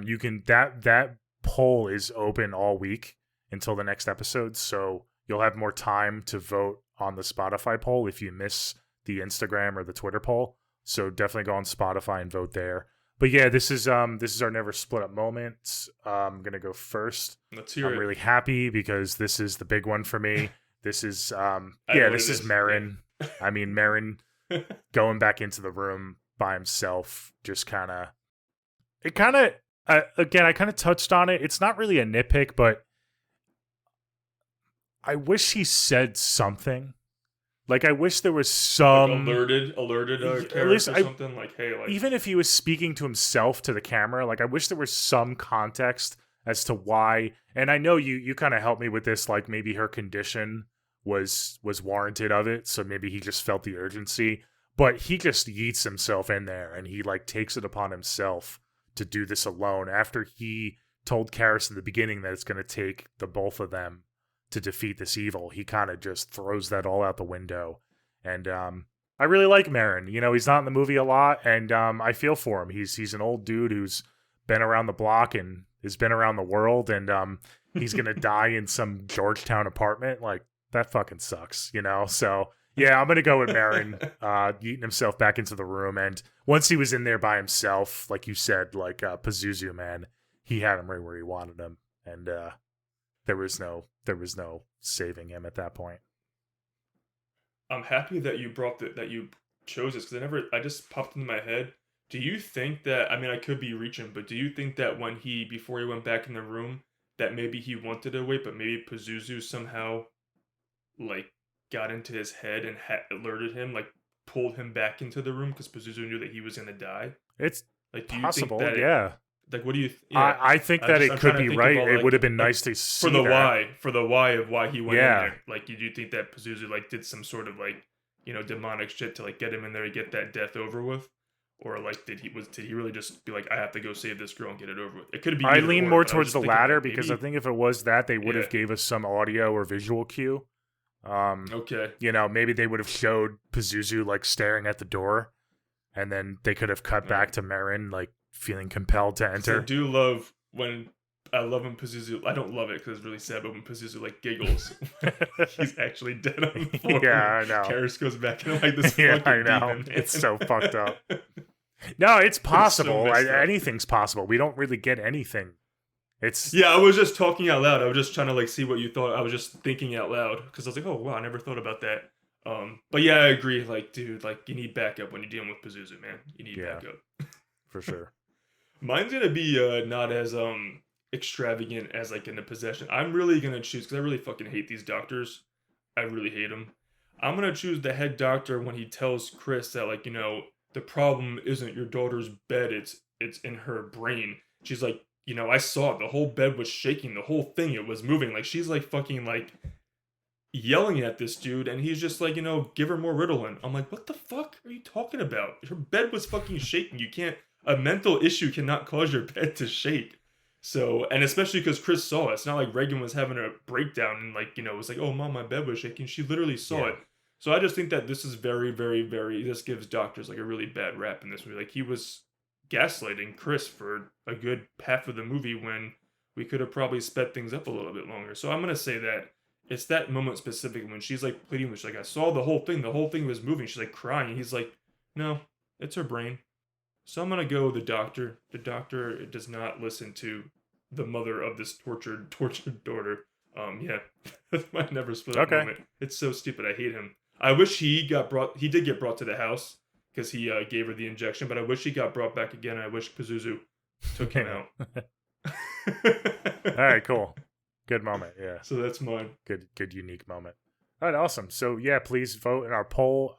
Speaker 1: you can that poll is open all week until the next episode, so you'll have more time to vote on the Spotify poll if you miss the Instagram or the Twitter poll. So definitely go on Spotify and vote there. But yeah, this is our never split up moment. I'm gonna go first.
Speaker 2: Let's hear
Speaker 1: I'm
Speaker 2: it.
Speaker 1: really happy because this is the big one for me. This is
Speaker 2: I know what
Speaker 1: this
Speaker 2: it
Speaker 1: is
Speaker 2: is.
Speaker 1: Marin.
Speaker 2: Yeah.
Speaker 1: I mean, Marin going back into the room by himself just again, I kind of touched on it. It's not really a nitpick, but I wish he said something. Like, I wish there was
Speaker 2: Like
Speaker 1: some
Speaker 2: alerted
Speaker 1: at least
Speaker 2: Karis or something. Like, hey, like
Speaker 1: even if he was speaking to himself to the camera, like I wish there was some context as to why. And I know you kind of helped me with this, like maybe her condition was warranted of it, so maybe he just felt the urgency. But he just yeets himself in there, and he like takes it upon himself to do this alone after he told Karis in the beginning that it's going to take the both of them to defeat this evil. He kind of just throws that all out the window. And I really like Marin. He's not in the movie a lot, and I feel for him. He's an old dude who's been around the block and has been around the world, and he's gonna die in some Georgetown apartment. Like, that fucking sucks, you know? So yeah, I'm gonna go with Marin yeeting himself back into the room. And once he was in there by himself, like you said, like Pazuzu, man, he had him right where he wanted him. And there was no saving him at that point.
Speaker 2: I'm happy that you that you chose this, because I just popped into my head. Do you think that, I mean, I could be reaching, but do you think that before he went back in the room, that maybe he wanted to wait, but maybe Pazuzu somehow, like, got into his head and alerted him, like, pulled him back into the room because Pazuzu knew that he was gonna die?
Speaker 1: It's
Speaker 2: Like, do you
Speaker 1: possible,
Speaker 2: think that
Speaker 1: yeah.
Speaker 2: like, what do you? Yeah,
Speaker 1: I think that it could be right. It would have been nice to see
Speaker 2: for the
Speaker 1: that.
Speaker 2: why of why he went in
Speaker 1: Yeah.
Speaker 2: there. Like, do you think that Pazuzu like did some sort of like, demonic shit to like get him in there to get that death over with? Or like did he really just be like, I have to go save this girl and get it over with? It could be.
Speaker 1: I lean more towards the latter
Speaker 2: maybe,
Speaker 1: because I think if it was that, they would have gave us some audio or visual cue.
Speaker 2: Okay.
Speaker 1: Maybe they would have showed Pazuzu like staring at the door, and then they could have cut back to Marin like feeling compelled to enter.
Speaker 2: I do love when Pazuzu. I don't love it because it's really sad, but when Pazuzu like giggles, he's actually dead on the floor.
Speaker 1: Yeah, I know.
Speaker 2: Karis goes back and like this.
Speaker 1: Yeah,
Speaker 2: fucking
Speaker 1: I know.
Speaker 2: Demon,
Speaker 1: It's so fucked up. No, it's possible.
Speaker 2: It's so
Speaker 1: anything's possible. We don't really get anything.
Speaker 2: Yeah, I was just talking out loud. I was just trying to like see what you thought. I was just thinking out loud because I was like, oh wow, I never thought about that. But yeah, I agree. Like, dude, like you need backup when you're dealing with Pazuzu, man. You need backup.
Speaker 1: For sure.
Speaker 2: Mine's gonna be not as extravagant as like in the possession. I'm really gonna choose, because I really fucking hate these doctors. I really hate them. I'm gonna choose the head doctor when he tells Chris that, like, the problem isn't your daughter's bed, it's in her brain. She's like, I saw it. The whole bed was shaking. The whole thing, it was moving. Like, she's like fucking like yelling at this dude, and he's just like, give her more Ritalin. I'm like, what the fuck are you talking about? Her bed was fucking shaking. A mental issue cannot cause your bed to shake. So, and especially because Chris saw it. It's not like Reagan was having a breakdown and like, it was like, oh mom, my bed was shaking. She literally saw it. So I just think that this is very, very, very, this gives doctors like a really bad rap in this movie. Like, he was gaslighting Chris for a good half of the movie when we could have probably sped things up a little bit longer. So I'm going to say that it's that moment specifically when she's like pleading, which like, I saw the whole thing was moving. She's like crying. And he's like, no, it's her brain. So I'm going to go with the doctor. The doctor does not listen to the mother of this tortured daughter. Yeah, that's my never split up moment. It's so stupid. I hate him. I wish he did get brought to the house because he gave her the injection, but I wish he got brought back again. I wish Pazuzu took him out.
Speaker 1: All right, cool. Good moment, yeah.
Speaker 2: So that's mine.
Speaker 1: Good unique moment. All right, awesome. So yeah, please vote in our poll.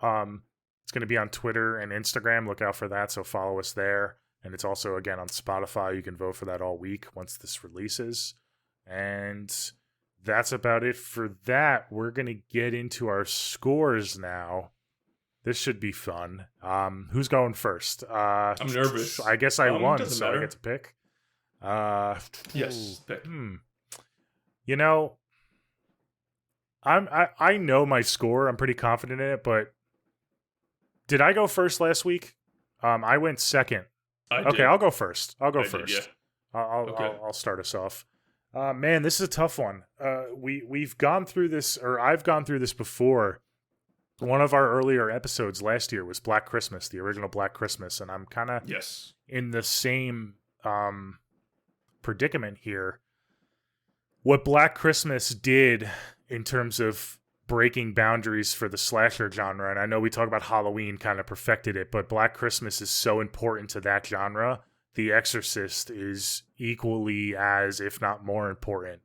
Speaker 1: It's going to be on Twitter and Instagram. Look out for that, so follow us there. And it's also, again, on Spotify. You can vote for that all week once this releases. And that's about it for that. We're going to get into our scores now. This should be fun. Who's going first?
Speaker 2: I'm nervous.
Speaker 1: I guess I won, so
Speaker 2: matter.
Speaker 1: I get to pick.
Speaker 2: Yes, pick.
Speaker 1: I know my score. I'm pretty confident in it, but did I go first last week? I went second. Okay, I'll go first. I'll go first. Yeah. I'll start us off. Man, this is a tough one. We've gone through this, or I've gone through this before. One of our earlier episodes last year was Black Christmas, the original Black Christmas, and I'm kind of in the same predicament here. What Black Christmas did in terms of breaking boundaries for the slasher genre, and I know we talk about Halloween kind of perfected it, but Black Christmas is so important to that genre. The Exorcist is equally as, if not more important,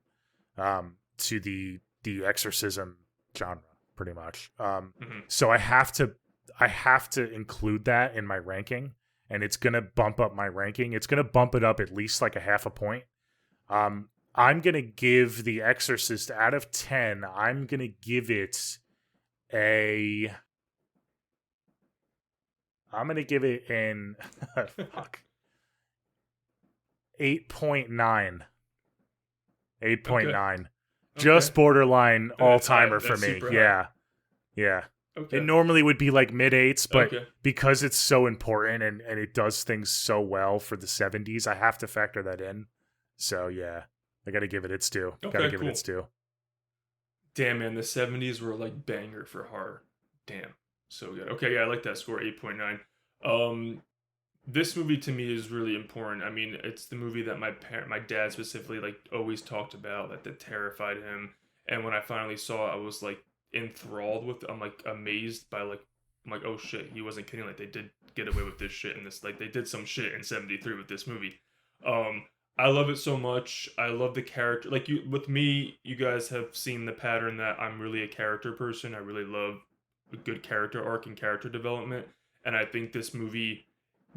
Speaker 1: to the exorcism genre, pretty much. So I have to include that in my ranking, and it's gonna bump up my ranking. It's gonna bump it up at least like a half a point. I'm going to give The Exorcist, out of 10, I'm going to give it a... I'm going to give it an... fuck. 8.9. 8.9. Okay. Just borderline all-timer for me. Yeah. Yeah. Okay. It normally would be like mid-8s, but because it's so important and it does things so well for the 70s, I have to factor that in. So, yeah. I got to give it its due. Got to
Speaker 2: Okay,
Speaker 1: give it
Speaker 2: cool.
Speaker 1: its due.
Speaker 2: Damn, man, the 70s were like banger for horror. Damn, so good. Okay, yeah, I like that score, 8.9. Um, this movie to me is really important. I mean, it's the movie that my dad specifically, like always talked about, that terrified him. And when I finally saw it, I was like enthralled with it. I'm like amazed by like I'm like, oh shit, he wasn't kidding. Like they did get away with this shit in this. Like they did some shit in '73 with this movie. Um, I love it so much. I love the character. Like you with me, you guys have seen the pattern that I'm really a character person. I really love a good character arc and character development. And I think this movie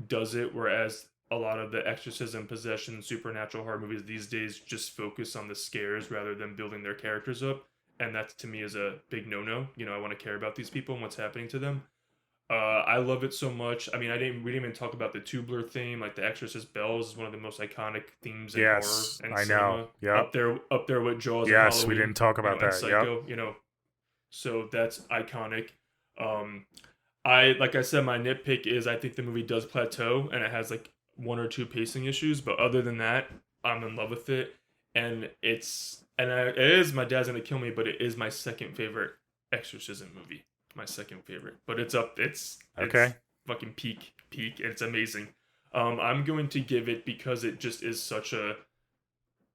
Speaker 2: does it, whereas a lot of the exorcism, possession, supernatural horror movies these days just focus on the scares rather than building their characters up. And that to me is a big no-no. You know, I want to care about these people and what's happening to them. I love it so much. I mean, we didn't even talk about the tubular theme. Like the Exorcist bells is one of the most iconic themes in horror
Speaker 1: Yes,
Speaker 2: and
Speaker 1: I know.
Speaker 2: cinema.
Speaker 1: Yep.
Speaker 2: Up there with Jaws and
Speaker 1: Yes, we
Speaker 2: Halloween,
Speaker 1: didn't talk about
Speaker 2: and
Speaker 1: that. Yep.
Speaker 2: Psycho. So that's iconic. Um, I like I said, my nitpick is I think the movie does plateau and it has like one or two pacing issues, but other than that, I'm in love with it, and it is my dad's gonna kill me, but it is my second favorite exorcism movie. My second favorite, but it's up. It's
Speaker 1: Okay.
Speaker 2: fucking peak. It's amazing. I'm going to give it because it just is such a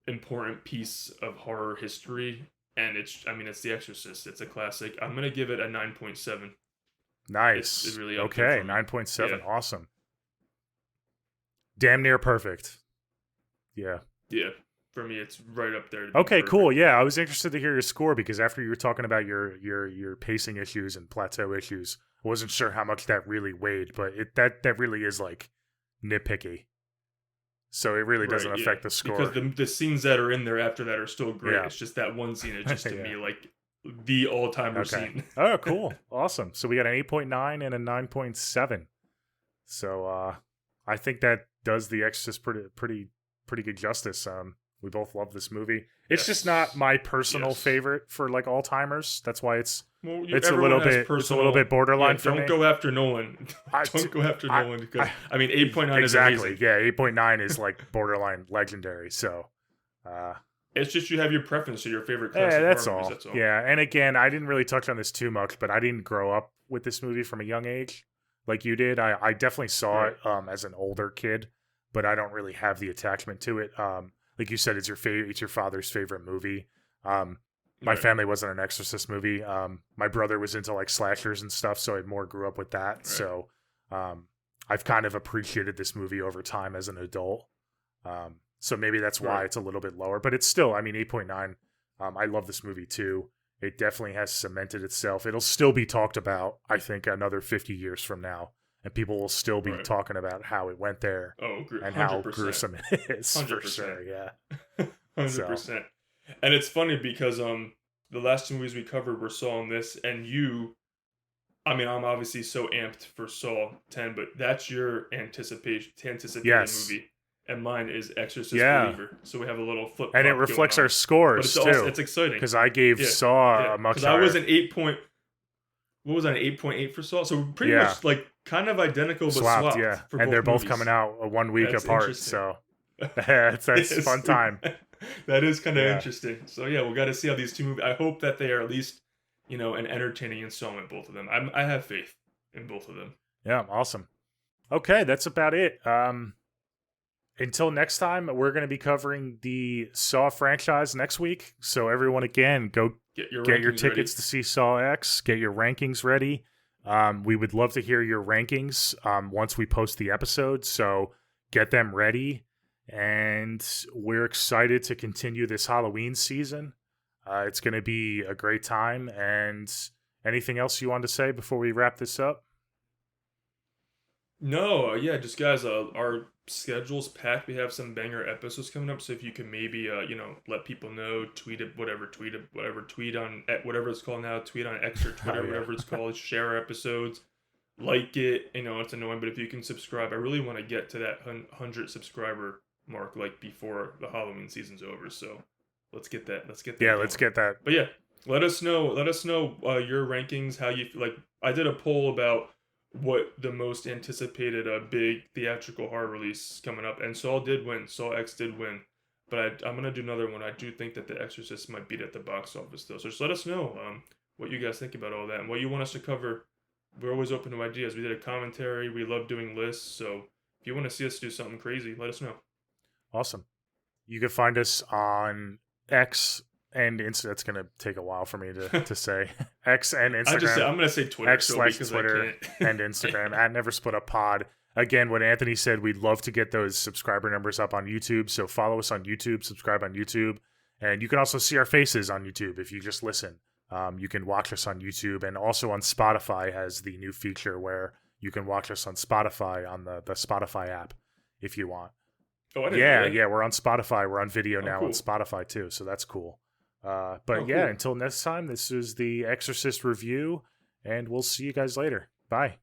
Speaker 2: important piece of horror history, and it's The Exorcist. It's a classic. I'm gonna give it a 9.7.
Speaker 1: Nice.
Speaker 2: It's really up there
Speaker 1: Okay,
Speaker 2: for me.
Speaker 1: 9.7.
Speaker 2: Yeah.
Speaker 1: Awesome. Damn near perfect. Yeah.
Speaker 2: Yeah, for me, it's right up there. To be
Speaker 1: Okay,
Speaker 2: perfect.
Speaker 1: cool. Yeah, I was interested to hear your score because after you were talking about your pacing issues and plateau issues, I wasn't sure how much that really weighed, but that really is like nitpicky. So it really doesn't
Speaker 2: Right,
Speaker 1: affect
Speaker 2: yeah.
Speaker 1: the score.
Speaker 2: Because the scenes that are in there after that are still great.
Speaker 1: Yeah.
Speaker 2: It's just that one scene is just to
Speaker 1: Yeah.
Speaker 2: me like the all timer
Speaker 1: Okay.
Speaker 2: scene.
Speaker 1: Oh, cool. Awesome. So we got an 8.9 and a 9.7. So I think that does The Exorcist pretty good justice. We both love this movie. It's
Speaker 2: Yes.
Speaker 1: just not my personal
Speaker 2: Yes.
Speaker 1: favorite for like all timers. That's why it's
Speaker 2: Well,
Speaker 1: it's a
Speaker 2: everyone
Speaker 1: little
Speaker 2: has
Speaker 1: bit
Speaker 2: personal.
Speaker 1: borderline for
Speaker 2: don't
Speaker 1: me.
Speaker 2: go after Nolan.
Speaker 1: I-
Speaker 2: Don't go after
Speaker 1: I-
Speaker 2: Nolan because
Speaker 1: I-
Speaker 2: 8.9
Speaker 1: exactly.
Speaker 2: is amazing.
Speaker 1: Yeah, 8.9 is like borderline legendary. So
Speaker 2: It's just you have your preference to your favorite classic
Speaker 1: yeah, that's
Speaker 2: horror
Speaker 1: all.
Speaker 2: movies. That's all.
Speaker 1: Yeah, and again, I didn't really touch on this too much, but I didn't grow up with this movie from a young age like you did. I definitely saw
Speaker 2: Right.
Speaker 1: it as an older kid, but I don't really have the attachment to it. Like you said, it's your father's favorite movie. My
Speaker 2: Right.
Speaker 1: family wasn't an Exorcist movie. My brother was into like slashers and stuff, so I more grew up with that.
Speaker 2: Right.
Speaker 1: So I've kind of appreciated this movie over time as an adult. So maybe that's why
Speaker 2: Right.
Speaker 1: it's a little bit lower, but it's still, I mean, 8.9. I love this movie too. It definitely has cemented itself. It'll still be talked about, I think, another 50 years from now. And people will still be
Speaker 2: Right.
Speaker 1: talking about how it went there
Speaker 2: Oh,
Speaker 1: and
Speaker 2: 100%.
Speaker 1: how gruesome it is.
Speaker 2: 100%.
Speaker 1: For sure, yeah.
Speaker 2: 100%. And it's funny because the last two movies we covered were Saw and this, and I mean, I'm obviously so amped for Saw 10, but that's your anticipated
Speaker 1: Yes.
Speaker 2: movie, and mine is Exorcist
Speaker 1: Yeah.
Speaker 2: Believer. So we have a little flip.
Speaker 1: And it
Speaker 2: going
Speaker 1: reflects
Speaker 2: on.
Speaker 1: our scores
Speaker 2: But it's
Speaker 1: too.
Speaker 2: also, it's exciting
Speaker 1: Because I gave
Speaker 2: Yeah,
Speaker 1: Saw a much
Speaker 2: because
Speaker 1: higher.
Speaker 2: I was an 8 point. What was I, an 8.8 for Saw? So pretty
Speaker 1: Yeah.
Speaker 2: much like kind of identical, but swapped.
Speaker 1: yeah.
Speaker 2: For
Speaker 1: And they're both
Speaker 2: movies.
Speaker 1: coming out 1 week
Speaker 2: That's
Speaker 1: apart.
Speaker 2: interesting.
Speaker 1: So that's
Speaker 2: Yes.
Speaker 1: fun time.
Speaker 2: That is kind of
Speaker 1: Yeah.
Speaker 2: interesting. So yeah, we got to see how these two movies. I hope that they are at least, an entertaining installment. Both of them. I have faith in both of them.
Speaker 1: Yeah, awesome. Okay, that's about it. Until next time, we're going to be covering the Saw franchise next week. So everyone, again, go
Speaker 2: Get your
Speaker 1: tickets
Speaker 2: ready.
Speaker 1: to see Saw X. Get your rankings ready. We would love to hear your rankings once we post the episode. So get them ready. And we're excited to continue this Halloween season. It's going to be a great time. And anything else you want to say before we wrap this up?
Speaker 2: No, yeah, just guys, our schedule's packed. We have some banger episodes coming up. So if you can maybe, let people know, tweet on whatever it's called now, tweet on X or Twitter,
Speaker 1: yeah.
Speaker 2: whatever it's called, share episodes, like it. It's annoying, but if you can subscribe, I really want to get to that 100 subscriber mark, like before the Halloween season's over. So let's get that.
Speaker 1: Yeah,
Speaker 2: going.
Speaker 1: let's get that.
Speaker 2: But yeah, let us know your rankings, how you like. I did a poll about what the most anticipated big theatrical horror release coming up, and Saw did win. Saw X did win. But I'm gonna do another one. I do think that The Exorcist might beat at the box office though. So just let us know what you guys think about all that and what you want us to cover. We're always open to ideas. We did a commentary. We love doing lists. So if you want to see us do something crazy, let us know.
Speaker 1: Awesome. You can find us on X and Insta. That's going to take a while for me to say. X and Instagram.
Speaker 2: I'm going to say Twitter.
Speaker 1: X / Twitter and Instagram at neversplituppod. Again, what Anthony said, we'd love to get those subscriber numbers up on YouTube. So follow us on YouTube, subscribe on YouTube. And you can also see our faces on YouTube if you just listen. You can watch us on YouTube, and also on Spotify has the new feature where you can watch us on Spotify on the Spotify app if you want.
Speaker 2: Oh, I didn't know that.
Speaker 1: Yeah, we're on Spotify. We're on video now
Speaker 2: cool.
Speaker 1: on Spotify too, so that's cool. But
Speaker 2: cool.
Speaker 1: Until next time, this is the Exorcist review, and we'll see you guys later. Bye.